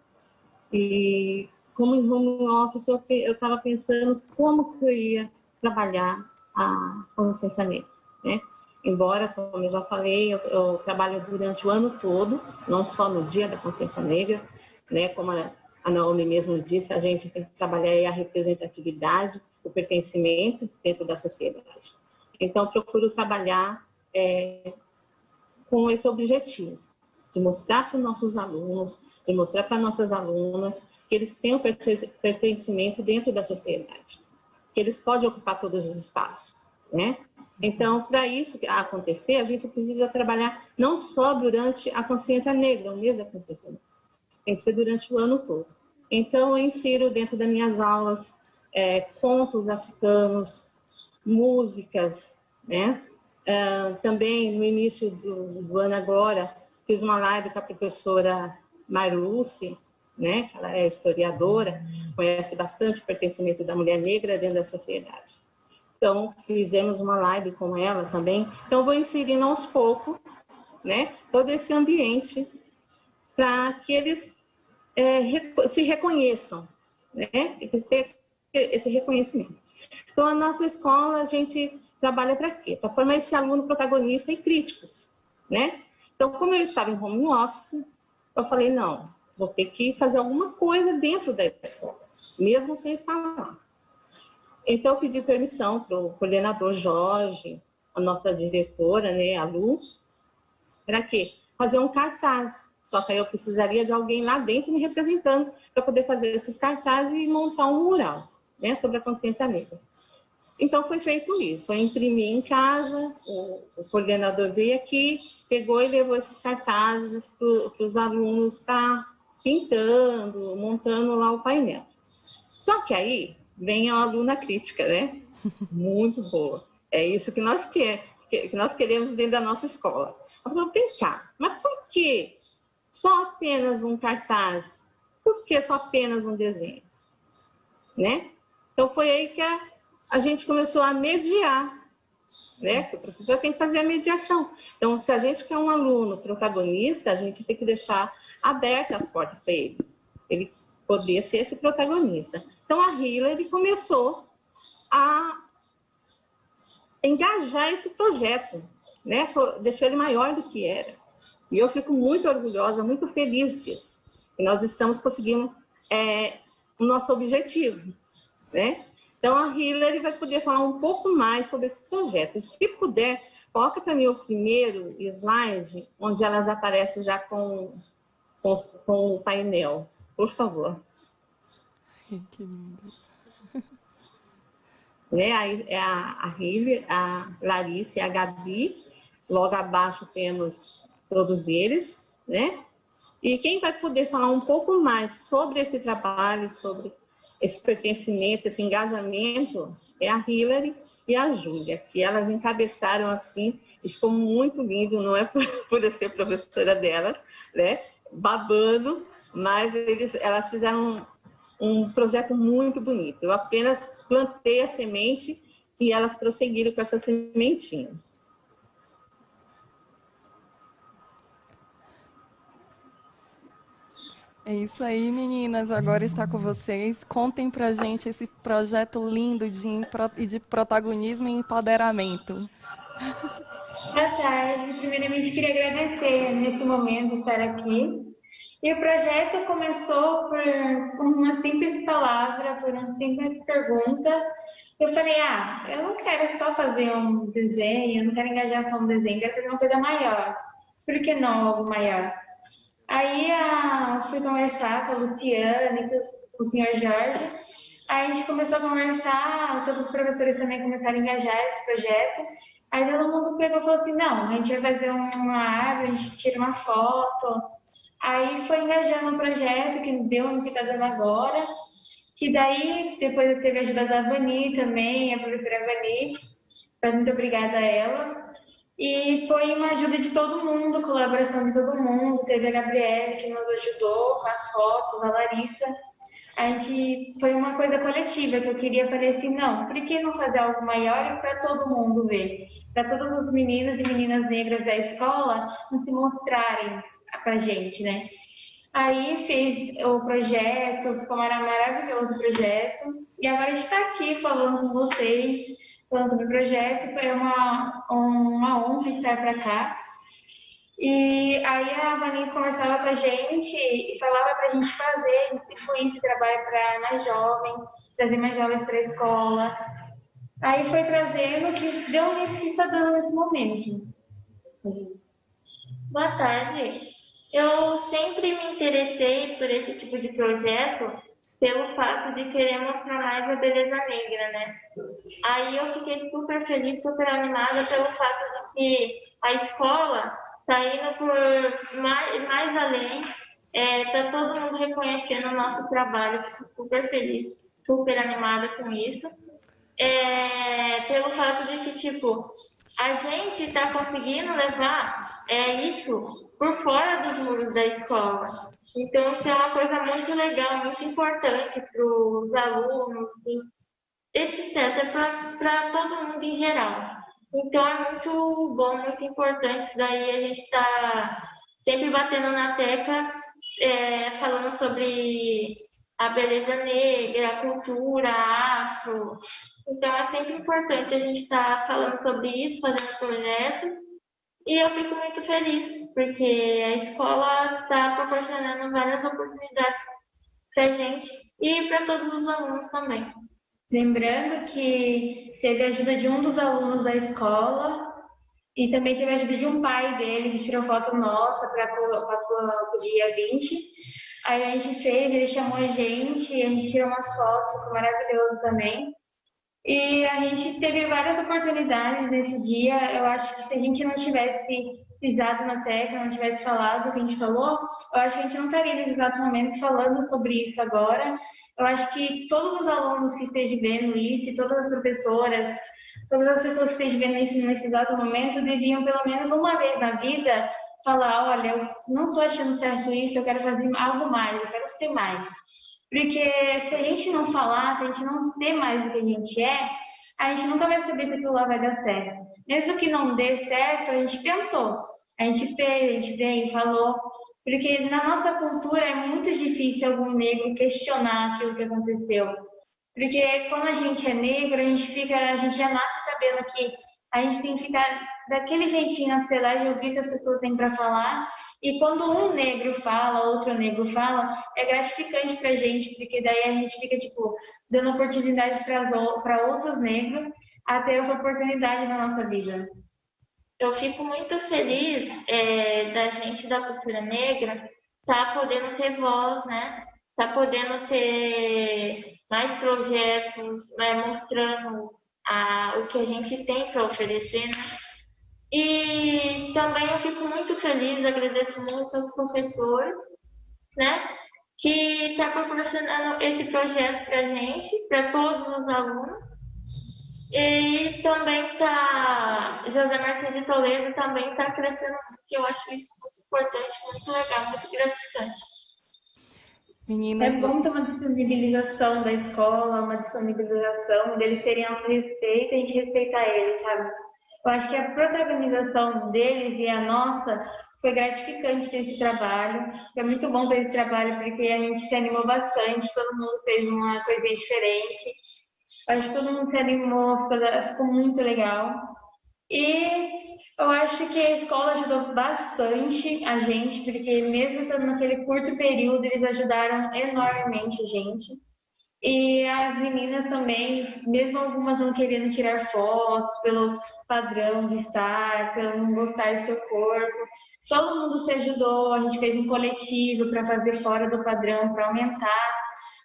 e como em home office, eu estava pensando como que eu ia trabalhar a consciência negra, né? Embora, como eu já falei, eu trabalho durante o ano todo, não só no Dia da Consciência Negra, né? Como a Naomi mesmo disse, a gente tem que trabalhar a representatividade, o pertencimento dentro da sociedade. Então, procuro trabalhar com esse objetivo, de mostrar para os nossos alunos, de mostrar para nossas alunas que eles têm o pertencimento dentro da sociedade, que eles podem ocupar todos os espaços, né? Então, para isso acontecer, a gente precisa trabalhar não só durante a consciência negra, o mês da consciência negra, tem que ser durante o ano todo. Então, eu insiro dentro das minhas aulas contos africanos, músicas, né? Também, no início do ano agora, fiz uma live com a professora Marluce, né? Ela é historiadora, conhece bastante o pertencimento da mulher negra dentro da sociedade. Então, fizemos uma live com ela também. Então, vou inserindo aos poucos, né, todo esse ambiente para que eles se reconheçam, né, esse reconhecimento. Então, a nossa escola, a gente trabalha para quê? Para formar esse aluno protagonista e críticos, né? Então, como eu estava em home office, eu falei, não, vou ter que fazer alguma coisa dentro da escola, mesmo sem estar lá. Então, eu pedi permissão para o coordenador Jorge, a nossa diretora, né, a Lu, para quê? Fazer um cartaz. Só que aí eu precisaria de alguém lá dentro me representando para poder fazer esses cartazes e montar um mural, né, sobre a consciência negra. Então, foi feito isso. Eu imprimi em casa, o coordenador veio aqui, pegou e levou esses cartazes para os alunos estar pintando, montando lá o painel. Só que aí vem a aluna crítica, né? Muito boa. É isso que nós queremos dentro da nossa escola. Ela falou, vem cá, mas por que só apenas um cartaz? Por que só apenas um desenho? Né? Então, foi aí que a gente começou a mediar, né? Que o professor tem que fazer a mediação. Então, se a gente quer um aluno protagonista, a gente tem que deixar abertas as portas para ele poder ser esse protagonista. Então, a Hillary começou a engajar esse projeto, né? Deixou ele maior do que era. E eu fico muito orgulhosa, muito feliz disso. E nós estamos conseguindo o nosso objetivo, né? Então, a Hillary vai poder falar um pouco mais sobre esse projeto. E, se puder, coloca para mim o primeiro slide, onde elas aparecem já com o painel, por favor. Que lindo. Né? Aí é a Hillary, a Larissa e a Gabi. Logo abaixo temos todos eles, né? E quem vai poder falar um pouco mais sobre esse trabalho, sobre esse pertencimento, esse engajamento, é a Hillary e a Júlia, que elas encabeçaram assim, e ficou muito lindo, não é por eu ser professora delas, né? Babando, mas elas fizeram um projeto muito bonito. Eu apenas plantei a semente e elas prosseguiram com essa sementinha. É isso aí, meninas. Agora está com vocês. Contem pra gente esse projeto lindo de protagonismo e empoderamento. Boa tarde. Primeiramente, queria agradecer nesse momento estar aqui. E o projeto começou por uma simples palavra, por uma simples pergunta. Eu falei, eu não quero só fazer um desenho, eu não quero engajar só um desenho, quero fazer uma coisa maior. Por que não algo maior? Aí fui conversar com a Luciana e com o senhor Jorge. Aí a gente começou a conversar, todos os professores também começaram a engajar esse projeto. Aí todo mundo pegou e falou assim, não, a gente vai fazer uma árvore, a gente tira uma foto. Aí foi engajando o projeto, que deu no que está dando agora. Que daí, depois teve a ajuda da Vani também, a professora Vani. Mas muito obrigada a ela. E foi uma ajuda de todo mundo, colaboração de todo mundo. Teve a Gabriele, que nos ajudou com as fotos, a Larissa. Foi uma coisa coletiva, que eu queria fazer assim, não, por que não fazer algo maior e para todo mundo ver? Para todos os meninos e meninas negras da escola não se mostrarem pra gente, né? Aí fiz o projeto, ficou maravilhoso o projeto. E agora a gente está aqui falando com vocês, falando sobre o projeto. Foi uma honra estar para cá. E aí a Vaninha conversava com a gente e falava para a gente fazer, distribuir esse trabalho para mais jovens, trazer mais jovens para a escola. Aí foi trazendo que deu nisso que está dando nesse momento. Boa tarde. Eu sempre me interessei por esse tipo de projeto pelo fato de querer mostrar mais a beleza negra, né? Aí eu fiquei super feliz, super animada pelo fato de que a escola está indo por mais além, está todo mundo reconhecendo o nosso trabalho, fico super feliz, super animada com isso. Pelo fato de que, tipo, a gente está conseguindo levar isso por fora dos muros da escola. Então, isso é uma coisa muito legal, muito importante para os alunos, etc., para todo mundo em geral. Então, é muito bom, muito importante. Daí a gente está sempre batendo na tecla, falando sobre a beleza negra, a cultura afro. Então, é sempre importante a gente estar falando sobre isso, fazendo projetos. E eu fico muito feliz, porque a escola está proporcionando várias oportunidades para a gente e para todos os alunos também. Lembrando que teve a ajuda de um dos alunos da escola e também teve a ajuda de um pai dele, que tirou foto nossa para o dia 20. Aí a gente fez, ele chamou a gente tirou umas fotos, ficou maravilhoso também. E a gente teve várias oportunidades nesse dia. Eu acho que se a gente não tivesse pisado na tecla, não tivesse falado o que a gente falou, eu acho que a gente não estaria nesse exato momento falando sobre isso agora. Eu acho que todos os alunos que estejam vendo isso, todas as professoras, todas as pessoas que estejam vendo isso nesse exato momento, deviam pelo menos uma vez na vida falar, olha, eu não estou achando certo isso, eu quero fazer algo mais, eu quero ser mais. Porque se a gente não falar, se a gente não ser mais do que a gente é, a gente nunca vai saber se aquilo lá vai dar certo. Mesmo que não dê certo, a gente tentou. A gente fez, a gente veio, falou. Porque na nossa cultura é muito difícil algum negro questionar aquilo que aconteceu. Porque quando a gente é negro, a gente já nasce sabendo que a gente tem que ficar daquele jeitinho na sociedade, ouvir o que as pessoas têm para falar. E quando um negro fala, outro negro fala, é gratificante pra gente, porque daí a gente fica, tipo, dando oportunidade para outros negros a ter essa oportunidade na nossa vida. Eu fico muito feliz da gente da cultura negra tá podendo ter voz, né? Tá podendo ter mais projetos, mostrando o que a gente tem para oferecer, né? E também eu fico muito feliz, agradeço muito aos professores, né? Que está proporcionando esse projeto para a gente, para todos os alunos. E também José Martins de Toledo também está crescendo, que eu acho isso muito importante, muito legal, muito gratificante. Meninas, é bom ter uma disponibilização da escola, uma disponibilização deles terem nosso respeito e a gente respeitar eles, sabe? Eu acho que a protagonização deles e a nossa foi gratificante ter esse trabalho. Foi muito bom ter esse trabalho porque a gente se animou bastante, todo mundo fez uma coisinha diferente. Acho que todo mundo se animou, ficou muito legal. E eu acho que a escola ajudou bastante a gente, porque mesmo estando naquele curto período, eles ajudaram enormemente a gente. E as meninas também, mesmo algumas não querendo tirar fotos pelo padrão de estar, pelo não gostar do seu corpo, todo mundo se ajudou, a gente fez um coletivo para fazer fora do padrão, para aumentar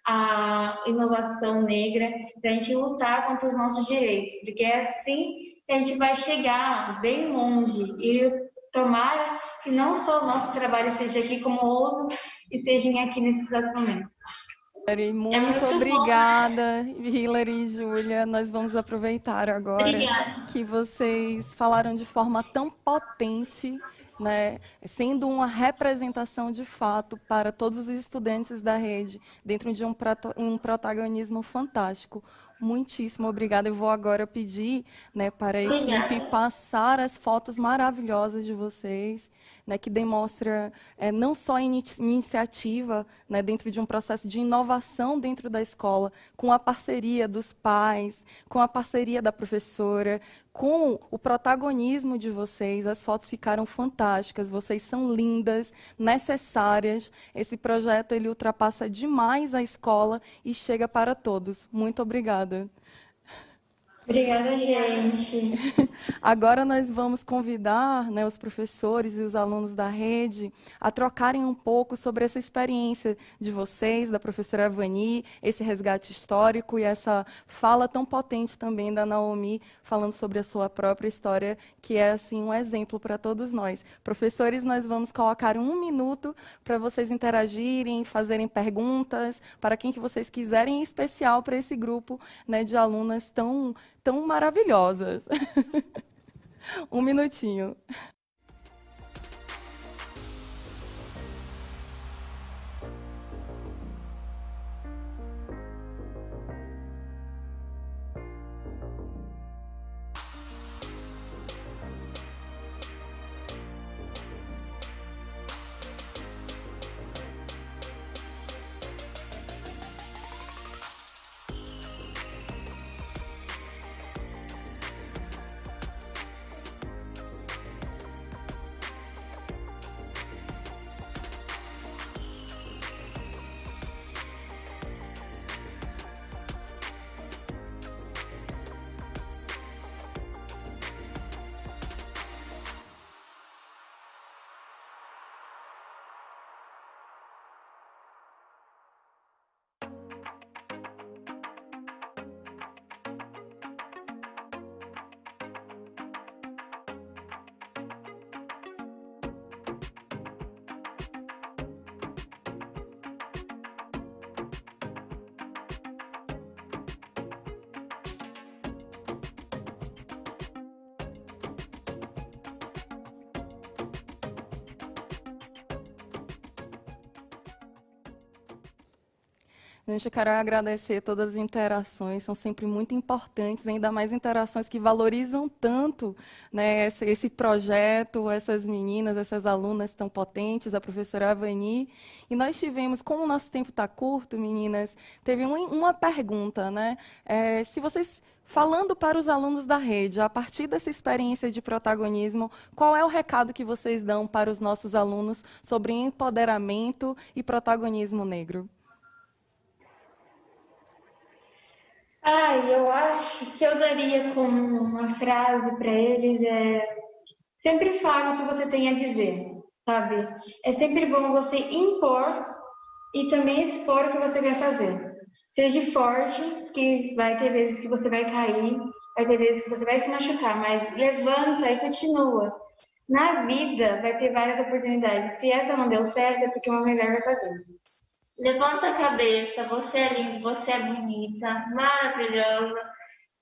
a inovação negra, para a gente lutar contra os nossos direitos, porque é assim que a gente vai chegar bem longe e tomara que não só o nosso trabalho esteja aqui, como outros estejam aqui nesse exato momento. Muito obrigada, Hilary e Júlia. Nós vamos aproveitar agora que vocês falaram de forma tão potente, né, sendo uma representação de fato para todos os estudantes da rede, dentro de um protagonismo fantástico. Muitíssimo obrigada. Eu vou agora pedir, né, para a equipe passar as fotos maravilhosas de vocês, né, que demonstra não só iniciativa, né, dentro de um processo de inovação dentro da escola, com a parceria dos pais, com a parceria da professora, com o protagonismo de vocês. As fotos ficaram fantásticas, vocês são lindas, necessárias. Esse projeto ele ultrapassa demais a escola e chega para todos. Muito obrigada. Obrigada, gente. Agora nós vamos convidar, né, os professores e os alunos da rede a trocarem um pouco sobre essa experiência de vocês, da professora Vani, esse resgate histórico e essa fala tão potente também da Naomi, falando sobre a sua própria história, que é assim um exemplo para todos nós. Professores, nós vamos colocar 1 minuto para vocês interagirem, fazerem perguntas, para quem que vocês quiserem, em especial para esse grupo, né, de alunas tão maravilhosas. 1 minutinho. Gente, eu quero agradecer todas as interações, são sempre muito importantes, ainda mais interações que valorizam tanto, né, esse projeto, essas meninas, essas alunas tão potentes, a professora Avani. E nós tivemos, como o nosso tempo está curto, meninas, teve uma pergunta, né? Se vocês, falando para os alunos da rede, a partir dessa experiência de protagonismo, qual é o recado que vocês dão para os nossos alunos sobre empoderamento e protagonismo negro? Eu acho que eu daria como uma frase para eles sempre fale o que você tem a dizer, sabe? É sempre bom você impor e também expor o que você quer fazer. Seja forte, que vai ter vezes que você vai cair, vai ter vezes que você vai se machucar, mas levanta e continua. Na vida vai ter várias oportunidades. Se essa não deu certo, é porque uma melhor vai fazer. Levanta a cabeça, você é linda, você é bonita, maravilhosa.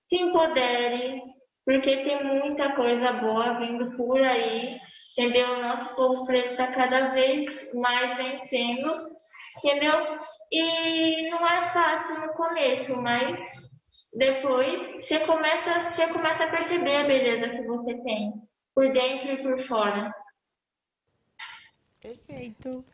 Se empodere, porque tem muita coisa boa vindo por aí, entendeu? O nosso povo preto está cada vez mais vencendo, entendeu? E não é fácil no começo, mas depois você começa a perceber a beleza que você tem, por dentro e por fora. Perfeito.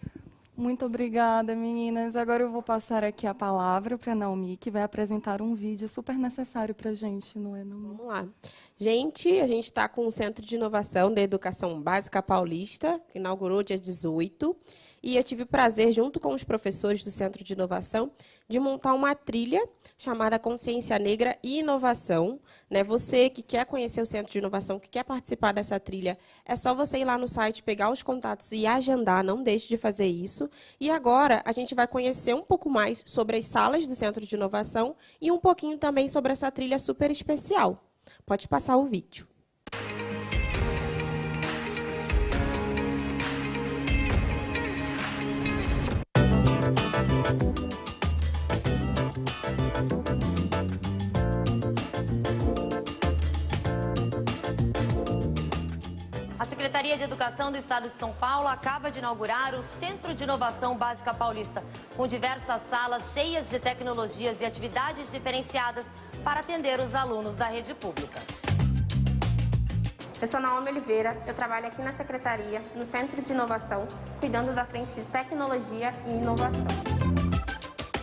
Muito obrigada, meninas. Agora eu vou passar aqui a palavra para a Naomi, que vai apresentar um vídeo super necessário para a gente, não é, Naomi? Vamos lá. Gente, a gente está com o Centro de Inovação da Educação Básica Paulista, que inaugurou dia 18, e eu tive o prazer, junto com os professores do Centro de Inovação, de montar uma trilha chamada Consciência Negra e Inovação. Né? Você que quer conhecer o Centro de Inovação, que quer participar dessa trilha, é só você ir lá no site, pegar os contatos e agendar, não deixe de fazer isso. E agora a gente vai conhecer um pouco mais sobre as salas do Centro de Inovação e um pouquinho também sobre essa trilha super especial. Pode passar o vídeo. A Secretaria de Educação do Estado de São Paulo acaba de inaugurar o Centro de Inovação Básica Paulista, com diversas salas cheias de tecnologias e atividades diferenciadas para atender os alunos da rede pública. Eu sou Naomi Oliveira, eu trabalho aqui na Secretaria, no Centro de Inovação, cuidando da frente de Tecnologia e Inovação.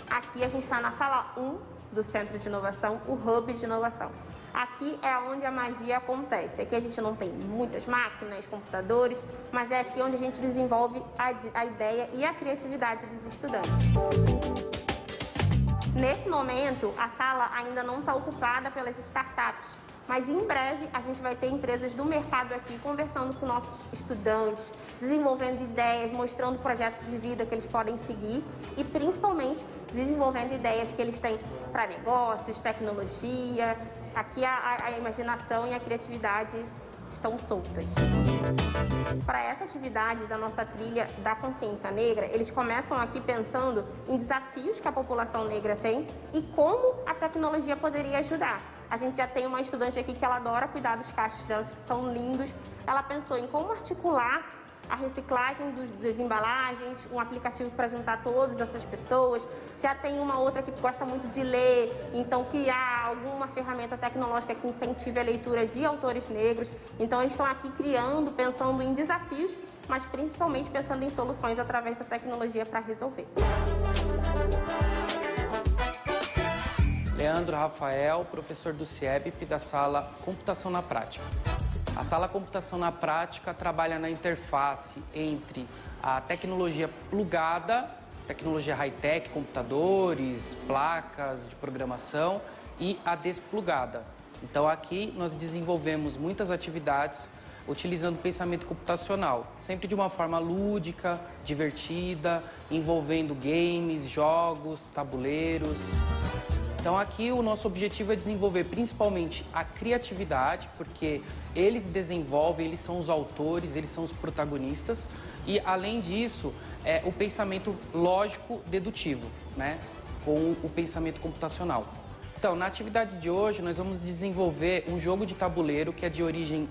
Aqui a gente está na sala 1 do Centro de Inovação, o Hub de Inovação. Aqui é onde a magia acontece. Aqui a gente não tem muitas máquinas, computadores, mas é aqui onde a gente desenvolve a ideia e a criatividade dos estudantes. Nesse momento, a sala ainda não está ocupada pelas startups, mas em breve a gente vai ter empresas do mercado aqui conversando com nossos estudantes, desenvolvendo ideias, mostrando projetos de vida que eles podem seguir e principalmente desenvolvendo ideias que eles têm para negócios, tecnologia. Aqui a imaginação e a criatividade estão soltas. Para essa atividade da nossa trilha da consciência negra, eles começam aqui pensando em desafios que a população negra tem e como a tecnologia poderia ajudar. A gente já tem uma estudante aqui que ela adora cuidar dos cachos delas, que são lindos. Ela pensou em como articular a reciclagem das embalagens, um aplicativo para juntar todas essas pessoas. Já tem uma outra que gosta muito de ler, então criar alguma ferramenta tecnológica que incentive a leitura de autores negros. Então eles estão aqui criando, pensando em desafios, mas principalmente pensando em soluções através da tecnologia para resolver. Leandro Rafael, professor do CIEBP da sala Computação na Prática. A sala Computação na Prática trabalha na interface entre a tecnologia plugada, tecnologia high-tech, computadores, placas de programação, e a desplugada. Então aqui nós desenvolvemos muitas atividades utilizando o pensamento computacional, sempre de uma forma lúdica, divertida, envolvendo games, jogos, tabuleiros. Então aqui o nosso objetivo é desenvolver principalmente a criatividade, porque eles desenvolvem, eles são os autores, eles são os protagonistas, e além disso, o pensamento lógico-dedutivo, né, com o pensamento computacional. Então, na atividade de hoje, nós vamos desenvolver um jogo de tabuleiro que é de origem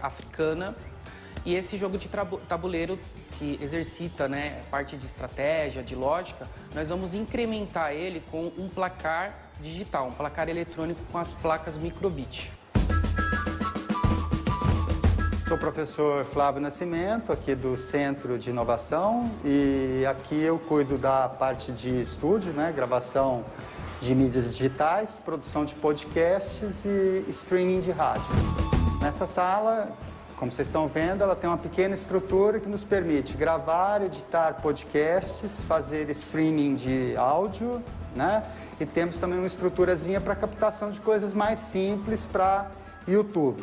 africana, e esse jogo de tabuleiro que exercita, né, parte de estratégia, de lógica, nós vamos incrementar ele com um placar digital, um placar eletrônico com as placas microbit. Sou o professor Flávio Nascimento, aqui do Centro de Inovação, e aqui eu cuido da parte de estúdio, né, gravação de mídias digitais, produção de podcasts e streaming de rádio. Nessa sala, como vocês estão vendo, ela tem uma pequena estrutura que nos permite gravar, editar podcasts, fazer streaming de áudio, né? E temos também uma estruturazinha para captação de coisas mais simples para YouTube.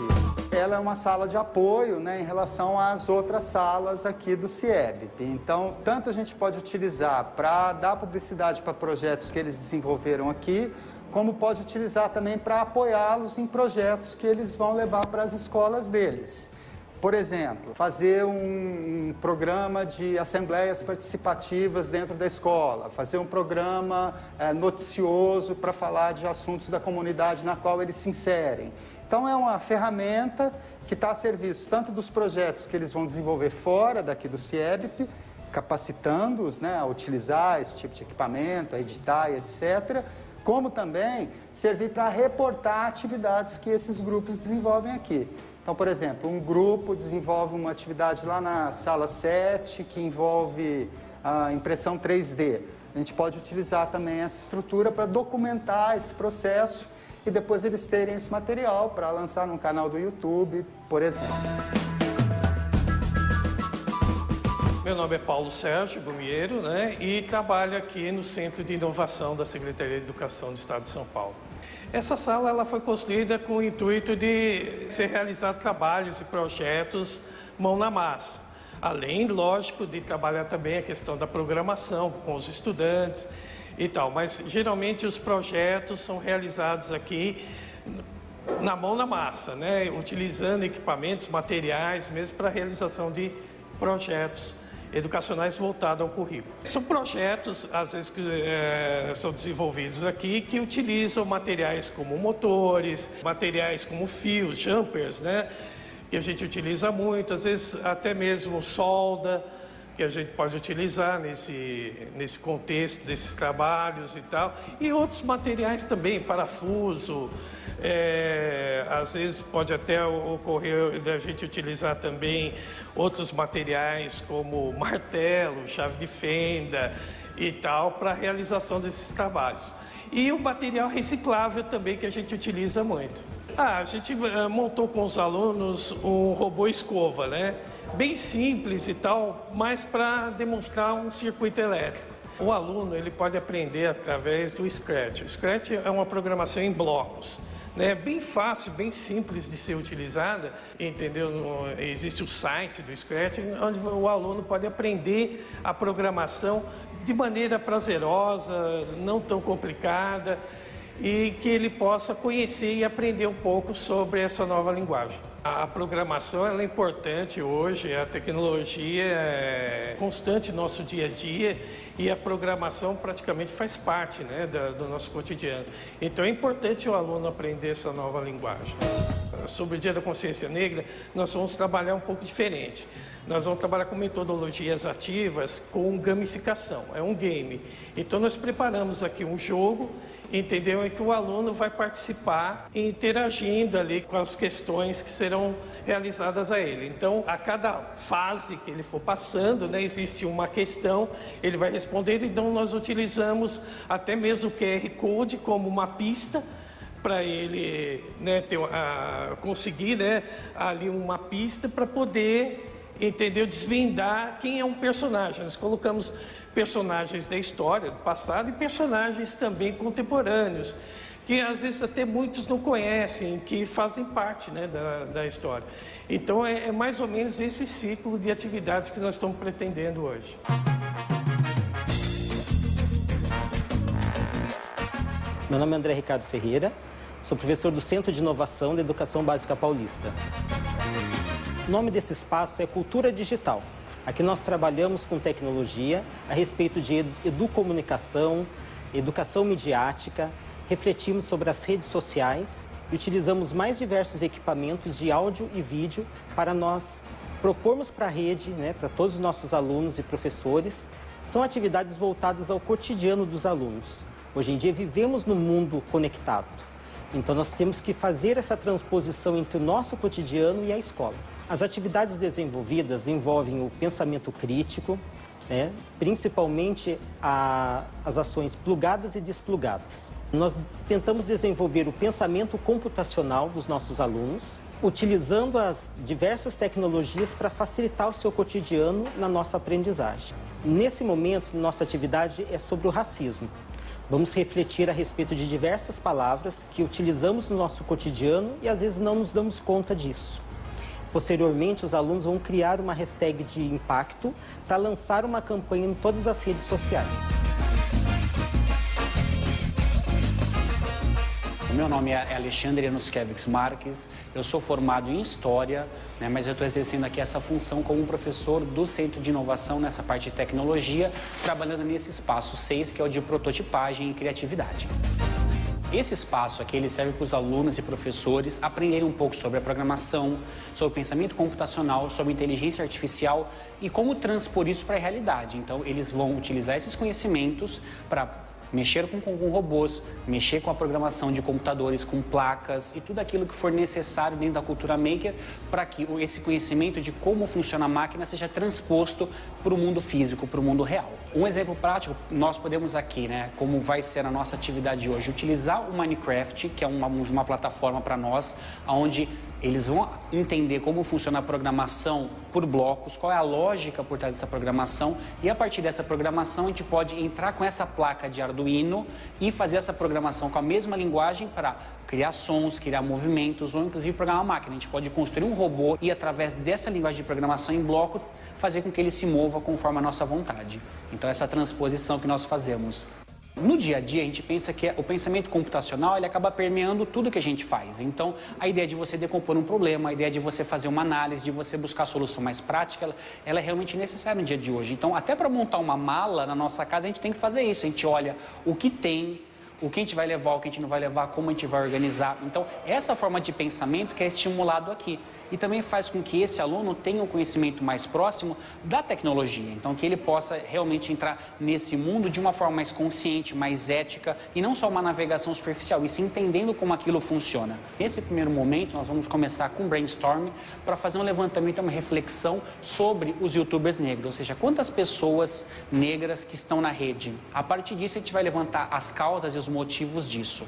Ela é uma sala de apoio, né, em relação às outras salas aqui do CIEBP. Então, tanto a gente pode utilizar para dar publicidade para projetos que eles desenvolveram aqui, como pode utilizar também para apoiá-los em projetos que eles vão levar para as escolas deles. Por exemplo, fazer um programa de assembleias participativas dentro da escola, fazer um programa noticioso para falar de assuntos da comunidade na qual eles se inserem. Então, é uma ferramenta que está a serviço tanto dos projetos que eles vão desenvolver fora daqui do CIEBP, capacitando-os, né, a utilizar esse tipo de equipamento, a editar e etc., como também servir para reportar atividades que esses grupos desenvolvem aqui. Então, por exemplo, um grupo desenvolve uma atividade lá na sala 7 que envolve a impressão 3D. A gente pode utilizar também essa estrutura para documentar esse processo e depois eles terem esse material para lançar no canal do YouTube, por exemplo. Meu nome é Paulo Sérgio Gumiero, né, e trabalho aqui no Centro de Inovação da Secretaria de Educação do Estado de São Paulo. Essa sala ela foi construída com o intuito de ser realizado trabalhos e projetos mão na massa. Além, lógico, de trabalhar também a questão da programação com os estudantes e tal. Mas, geralmente, os projetos são realizados aqui na mão na massa, né? Utilizando equipamentos, materiais, mesmo para a realização de projetos educacionais voltados ao currículo. São projetos, às vezes, que são desenvolvidos aqui, que utilizam materiais como motores, materiais como fios, jumpers, né? Que a gente utiliza muito, às vezes até mesmo solda, que a gente pode utilizar nesse contexto desses trabalhos e tal. E outros materiais também, parafuso, às vezes pode até ocorrer da gente utilizar também outros materiais como martelo, chave de fenda e tal, para a realização desses trabalhos. E o material reciclável também, que a gente utiliza muito. A gente montou com os alunos um robô escova, né? Bem simples e tal, mas para demonstrar um circuito elétrico. O aluno ele pode aprender através do Scratch. O Scratch é uma programação em blocos, né? Bem fácil, bem simples de ser utilizada, entendeu? Existe o site do Scratch, onde o aluno pode aprender a programação de maneira prazerosa, não tão complicada, e que ele possa conhecer e aprender um pouco sobre essa nova linguagem. A programação ela é importante hoje, a tecnologia é constante no nosso dia a dia e a programação praticamente faz parte, né, do nosso cotidiano. Então é importante o aluno aprender essa nova linguagem. Sobre o Dia da Consciência Negra, nós vamos trabalhar um pouco diferente. Nós vamos trabalhar com metodologias ativas com gamificação, é um game. Então nós preparamos aqui um jogo, entendeu? Em que o aluno vai participar interagindo ali com as questões que serão realizadas a ele. Então, a cada fase que ele for passando, né, existe uma questão, ele vai respondendo, então nós utilizamos até mesmo o QR Code como uma pista para ele, né, conseguir, né, ali uma pista para poder, entendeu, desvendar quem é um personagem. Nós colocamos personagens da história, do passado, e personagens também contemporâneos, que às vezes até muitos não conhecem, que fazem parte, né, da história. Então é mais ou menos esse ciclo de atividades que nós estamos pretendendo hoje. Meu nome é André Ricardo Ferreira, sou professor do Centro de Inovação da Educação Básica Paulista. O nome desse espaço é Cultura Digital. Aqui nós trabalhamos com tecnologia a respeito de educomunicação, educação midiática, refletimos sobre as redes sociais e utilizamos mais diversos equipamentos de áudio e vídeo para nós propormos para a rede, né, para todos os nossos alunos e professores. São atividades voltadas ao cotidiano dos alunos. Hoje em dia vivemos num mundo conectado, então nós temos que fazer essa transposição entre o nosso cotidiano e a escola. As atividades desenvolvidas envolvem o pensamento crítico, né, principalmente as ações plugadas e desplugadas. Nós tentamos desenvolver o pensamento computacional dos nossos alunos, utilizando as diversas tecnologias para facilitar o seu cotidiano na nossa aprendizagem. Nesse momento, nossa atividade é sobre o racismo. Vamos refletir a respeito de diversas palavras que utilizamos no nosso cotidiano e às vezes não nos damos conta disso. Posteriormente, os alunos vão criar uma hashtag de impacto para lançar uma campanha em todas as redes sociais. O meu nome é Alexandre Januszkiewicz Marques, eu sou formado em História, né, mas eu estou exercendo aqui essa função como professor do Centro de Inovação nessa parte de tecnologia, trabalhando nesse espaço 6, que é o de prototipagem e criatividade. Esse espaço aqui ele serve para os alunos e professores aprenderem um pouco sobre a programação, sobre o pensamento computacional, sobre inteligência artificial e como transpor isso para a realidade. Então, eles vão utilizar esses conhecimentos para mexer com robôs, mexer com a programação de computadores, com placas e tudo aquilo que for necessário dentro da cultura maker para que esse conhecimento de como funciona a máquina seja transposto para o mundo físico, para o mundo real. Um exemplo prático, nós podemos aqui, né, como vai ser a nossa atividade hoje, utilizar o Minecraft, que é uma plataforma para nós, onde eles vão entender como funciona a programação por blocos, qual é a lógica por trás dessa programação, e a partir dessa programação a gente pode entrar com essa placa de Arduino e fazer essa programação com a mesma linguagem para criar sons, criar movimentos ou inclusive programar uma máquina. A gente pode construir um robô e através dessa linguagem de programação em bloco fazer com que ele se mova conforme a nossa vontade. Então essa transposição que nós fazemos. No dia a dia, a gente pensa que o pensamento computacional ele acaba permeando tudo que a gente faz. Então, a ideia de você decompor um problema, a ideia de você fazer uma análise, de você buscar a solução mais prática, ela é realmente necessária no dia de hoje. Então, até para montar uma mala na nossa casa, a gente tem que fazer isso. A gente olha o que tem, o que a gente vai levar, o que a gente não vai levar, como a gente vai organizar. Então, essa forma de pensamento que é estimulado aqui. E também faz com que esse aluno tenha um conhecimento mais próximo da tecnologia. Então, que ele possa realmente entrar nesse mundo de uma forma mais consciente, mais ética, e não só uma navegação superficial, e sim entendendo como aquilo funciona. Nesse primeiro momento, nós vamos começar com um brainstorm para fazer um levantamento, uma reflexão sobre os youtubers negros, ou seja, quantas pessoas negras que estão na rede. A partir disso, a gente vai levantar as causas e os motivos disso.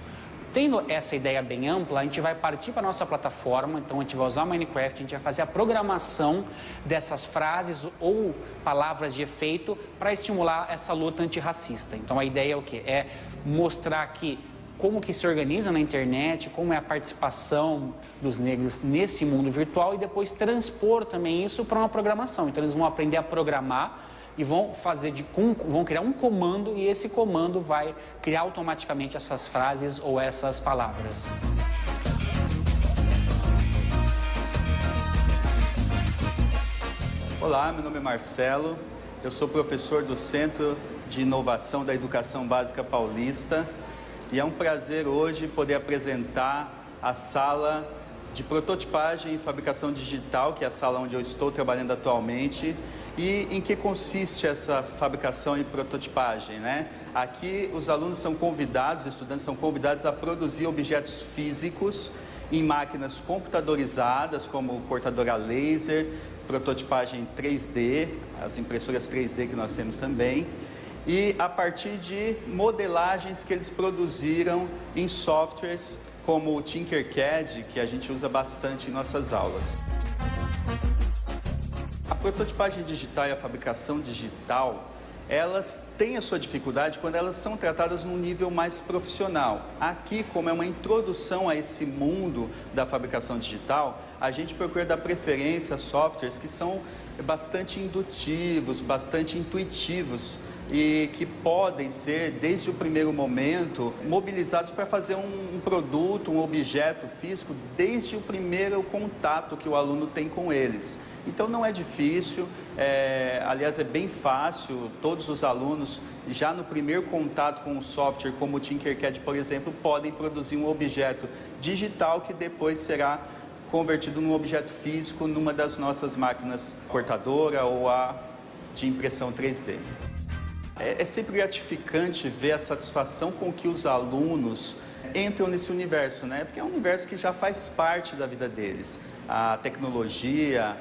Tendo essa ideia bem ampla, a gente vai partir para a nossa plataforma, então a gente vai usar o Minecraft, a gente vai fazer a programação dessas frases ou palavras de efeito para estimular essa luta antirracista. Então a ideia é o quê? É mostrar que como que se organiza na internet, como é a participação dos negros nesse mundo virtual e depois transpor também isso para uma programação. Então eles vão aprender a programar e vão criar um comando e esse comando vai criar automaticamente essas frases ou essas palavras. Olá, meu nome é Marcelo, eu sou professor do Centro de Inovação da Educação Básica Paulista e é um prazer hoje poder apresentar a sala de prototipagem e fabricação digital, que é a sala onde eu estou trabalhando atualmente. E em que consiste essa fabricação e prototipagem, né? Aqui os alunos são convidados, os estudantes são convidados a produzir objetos físicos em máquinas computadorizadas, como cortadora laser, prototipagem 3D, as impressoras 3D que nós temos também, e a partir de modelagens que eles produziram em softwares como o Tinkercad, que a gente usa bastante em nossas aulas. A prototipagem digital e a fabricação digital, elas têm a sua dificuldade quando elas são tratadas num nível mais profissional. Aqui, como é uma introdução a esse mundo da fabricação digital, a gente procura dar preferência a softwares que são bastante indutivos, bastante intuitivos e que podem ser, desde o primeiro momento, mobilizados para fazer um produto, um objeto físico, desde o primeiro contato que o aluno tem com eles. Então não é difícil, aliás é bem fácil, todos os alunos já no primeiro contato com um software como o Tinkercad, por exemplo, podem produzir um objeto digital que depois será convertido num objeto físico numa das nossas máquinas cortadora ou a de impressão 3D. É sempre gratificante ver a satisfação com que os alunos entram nesse universo, né? Porque é um universo que já faz parte da vida deles. A tecnologia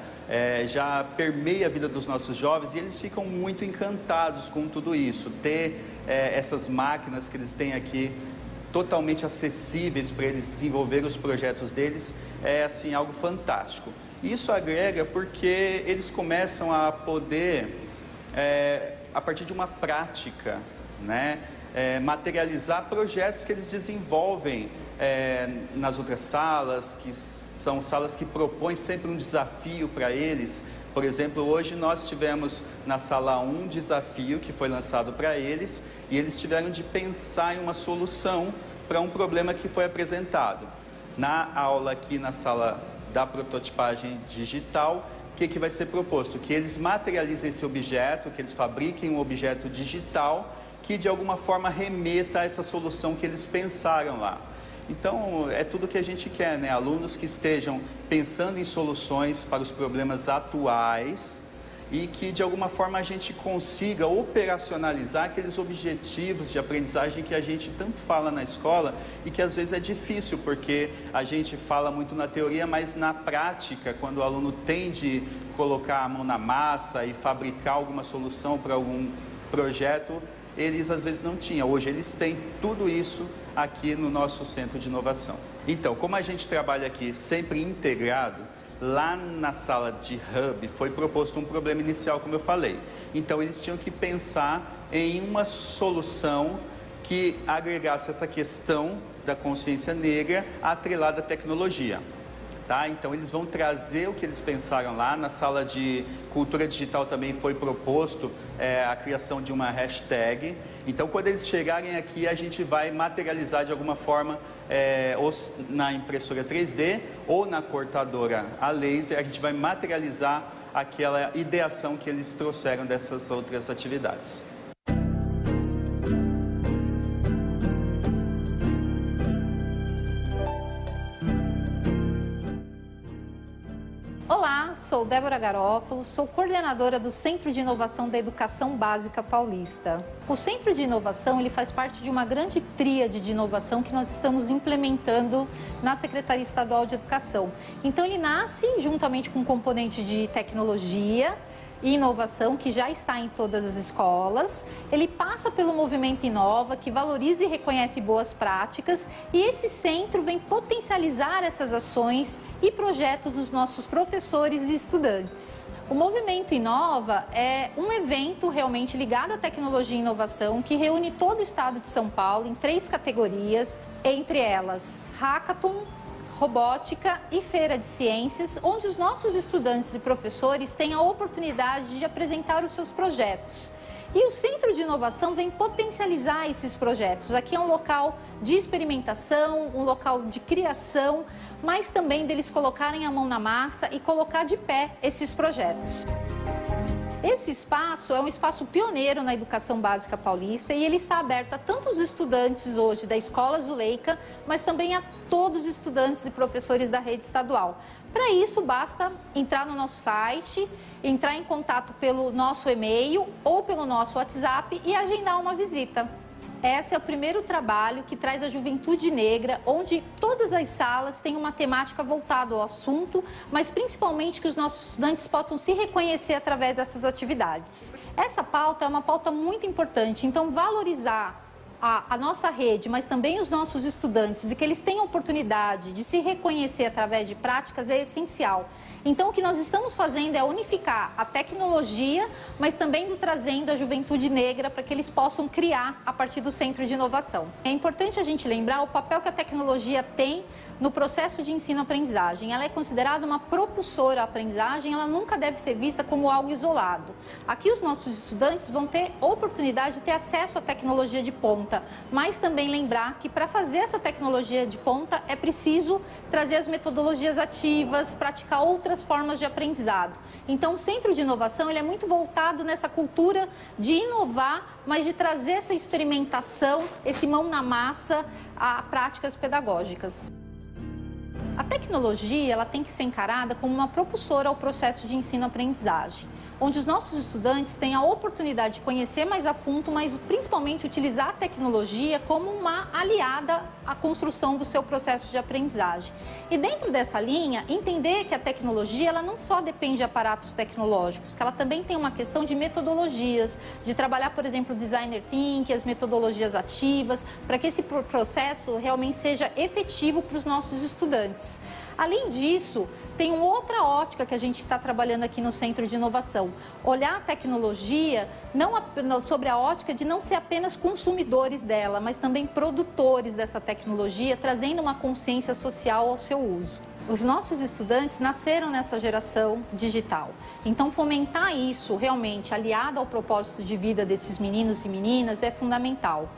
já permeia a vida dos nossos jovens e eles ficam muito encantados com tudo isso. Ter essas máquinas que eles têm aqui totalmente acessíveis para eles desenvolverem os projetos deles é assim algo fantástico. Isso agrega porque eles começam a poder, a partir de uma prática, né, materializar projetos que eles desenvolvem nas outras salas, que são salas que propõem sempre um desafio para eles. Por exemplo, hoje nós tivemos na sala 1 um desafio que foi lançado para eles e eles tiveram de pensar em uma solução para um problema que foi apresentado. Na aula aqui na sala da prototipagem digital, o que vai ser proposto? Que eles materializem esse objeto, que eles fabriquem um objeto digital que de alguma forma remeta a essa solução que eles pensaram lá. Então, é tudo que a gente quer, né? Alunos que estejam pensando em soluções para os problemas atuais e que, de alguma forma, a gente consiga operacionalizar aqueles objetivos de aprendizagem que a gente tanto fala na escola e que, às vezes, é difícil, porque a gente fala muito na teoria, mas na prática, quando o aluno tem de colocar a mão na massa e fabricar alguma solução para algum projeto, eles às vezes não tinham. Hoje eles têm tudo isso aqui no nosso centro de inovação. Então, como a gente trabalha aqui sempre integrado, lá na sala de hub foi proposto um problema inicial, como eu falei. Então, eles tinham que pensar em uma solução que agregasse essa questão da consciência negra atrelada à tecnologia. Tá? Então, eles vão trazer o que eles pensaram lá. Na sala de cultura digital também foi proposto a criação de uma hashtag. Então, quando eles chegarem aqui, a gente vai materializar de alguma forma, ou na impressora 3D ou na cortadora a laser, a gente vai materializar aquela ideação que eles trouxeram dessas outras atividades. sou Débora Garófalo, sou coordenadora do Centro de Inovação da Educação Básica Paulista. O Centro de Inovação ele faz parte de uma grande tríade de inovação que nós estamos implementando na Secretaria Estadual de Educação. Então ele nasce juntamente com um componente de tecnologia e inovação que já está em todas as escolas. Ele passa pelo movimento Inova, que valoriza e reconhece boas práticas, e esse centro vem potencializar essas ações e projetos dos nossos professores e estudantes. O Movimento Inova é um evento realmente ligado à tecnologia e inovação que reúne todo o estado de São Paulo em 3 categorias, entre elas Hackathon, robótica e feira de ciências, onde os nossos estudantes e professores têm a oportunidade de apresentar os seus projetos. E o Centro de Inovação vem potencializar esses projetos. Aqui é um local de experimentação, um local de criação, mas também deles colocarem a mão na massa e colocar de pé esses projetos. Esse espaço é um espaço pioneiro na educação básica paulista e ele está aberto a tantos estudantes hoje da Escola Zuleika, mas também a todos os estudantes e professores da rede estadual. Para isso, basta entrar no nosso site, entrar em contato pelo nosso e-mail ou pelo nosso WhatsApp e agendar uma visita. Esse é o primeiro trabalho que traz a juventude negra, onde todas as salas têm uma temática voltada ao assunto, mas principalmente que os nossos estudantes possam se reconhecer através dessas atividades. Essa pauta é uma pauta muito importante, então valorizar a nossa rede, mas também os nossos estudantes e que eles tenham oportunidade de se reconhecer através de práticas é essencial. Então, o que nós estamos fazendo é unificar a tecnologia, mas também trazendo a juventude negra para que eles possam criar a partir do Centro de Inovação. É importante a gente lembrar o papel que a tecnologia tem no processo de ensino-aprendizagem. Ela é considerada uma propulsora à aprendizagem, ela nunca deve ser vista como algo isolado. Aqui os nossos estudantes vão ter oportunidade de ter acesso à tecnologia de ponta, mas também lembrar que para fazer essa tecnologia de ponta é preciso trazer as metodologias ativas, praticar outras formas de aprendizado. Então o Centro de Inovação ele é muito voltado nessa cultura de inovar, mas de trazer essa experimentação, esse mão na massa a práticas pedagógicas. A tecnologia ela tem que ser encarada como uma propulsora ao processo de ensino-aprendizagem, onde os nossos estudantes têm a oportunidade de conhecer mais a fundo, mas principalmente utilizar a tecnologia como uma aliada à construção do seu processo de aprendizagem. E dentro dessa linha, entender que a tecnologia ela não só depende de aparatos tecnológicos, que ela também tem uma questão de metodologias, de trabalhar, por exemplo, o designer thinking, as metodologias ativas, para que esse processo realmente seja efetivo para os nossos estudantes. Além disso, tem uma outra ótica que a gente está trabalhando aqui no Centro de Inovação. Olhar a tecnologia sobre a ótica de não ser apenas consumidores dela, mas também produtores dessa tecnologia, trazendo uma consciência social ao seu uso. Os nossos estudantes nasceram nessa geração digital. Então, fomentar isso realmente aliado ao propósito de vida desses meninos e meninas é fundamental.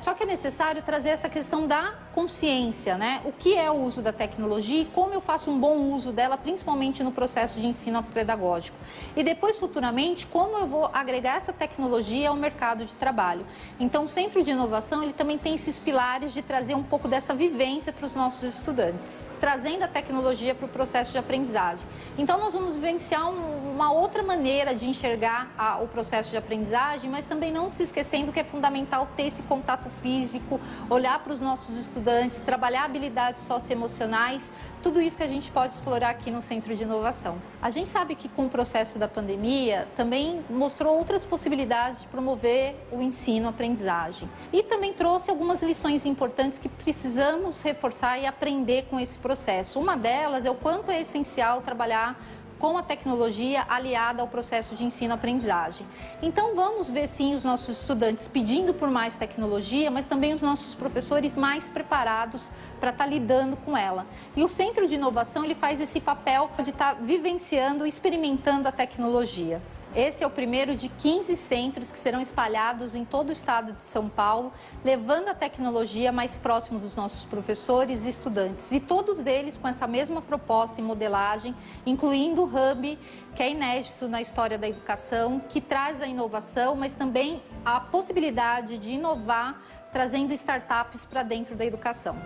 Só que é necessário trazer essa questão da consciência, né? O que é o uso da tecnologia e como eu faço um bom uso dela, principalmente no processo de ensino pedagógico. E depois, futuramente, como eu vou agregar essa tecnologia ao mercado de trabalho. Então, o Centro de Inovação, ele também tem esses pilares de trazer um pouco dessa vivência para os nossos estudantes, trazendo a tecnologia para o processo de aprendizagem. Então, nós vamos vivenciar uma outra maneira de enxergar o processo de aprendizagem, mas também não se esquecendo que é fundamental ter esse contato físico, olhar para os nossos estudantes, trabalhar habilidades socioemocionais, tudo isso que a gente pode explorar aqui no Centro de Inovação. A gente sabe que com o processo da pandemia também mostrou outras possibilidades de promover o ensino-aprendizagem e também trouxe algumas lições importantes que precisamos reforçar e aprender com esse processo. Uma delas é o quanto é essencial trabalhar com a tecnologia aliada ao processo de ensino-aprendizagem. Então, vamos ver, sim, os nossos estudantes pedindo por mais tecnologia, mas também os nossos professores mais preparados para estar lidando com ela. E o Centro de Inovação, ele faz esse papel de estar vivenciando, experimentando a tecnologia. Esse é o primeiro de 15 centros que serão espalhados em todo o estado de São Paulo, levando a tecnologia mais próximo dos nossos professores e estudantes. E todos eles com essa mesma proposta e modelagem, incluindo o Hub, que é inédito na história da educação, que traz a inovação, mas também a possibilidade de inovar, trazendo startups para dentro da educação.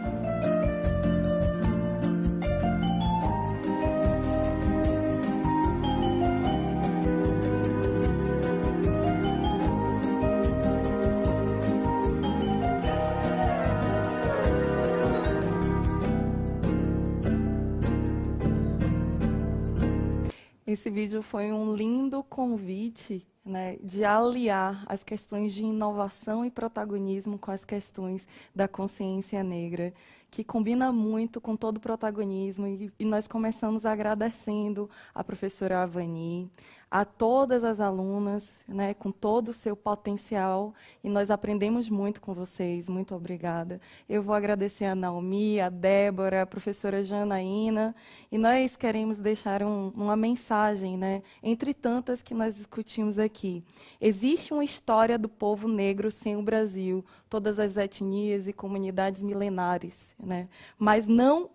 Esse vídeo foi um lindo convite, né, de aliar as questões de inovação e protagonismo com as questões da consciência negra, que combina muito com todo o protagonismo, e nós começamos agradecendo a professora Avani, a todas as alunas, né, com todo o seu potencial, e nós aprendemos muito com vocês, muito obrigada. Eu vou agradecer a Naomi, a Débora, a professora Janaína, e nós queremos deixar uma mensagem, né, entre tantas que nós discutimos aqui. Existe uma história do povo negro sem o Brasil, todas as etnias e comunidades milenares, né, mas não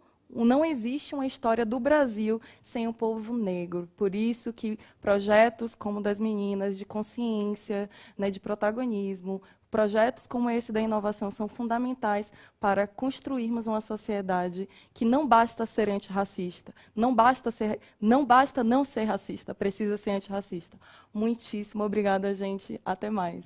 existe uma história do Brasil sem o povo negro. Por isso que projetos como o das meninas, de consciência, né, de protagonismo, projetos como esse da inovação são fundamentais para construirmos uma sociedade que não basta ser antirracista, não basta não ser racista, precisa ser antirracista. Muitíssimo obrigada, gente. Até mais.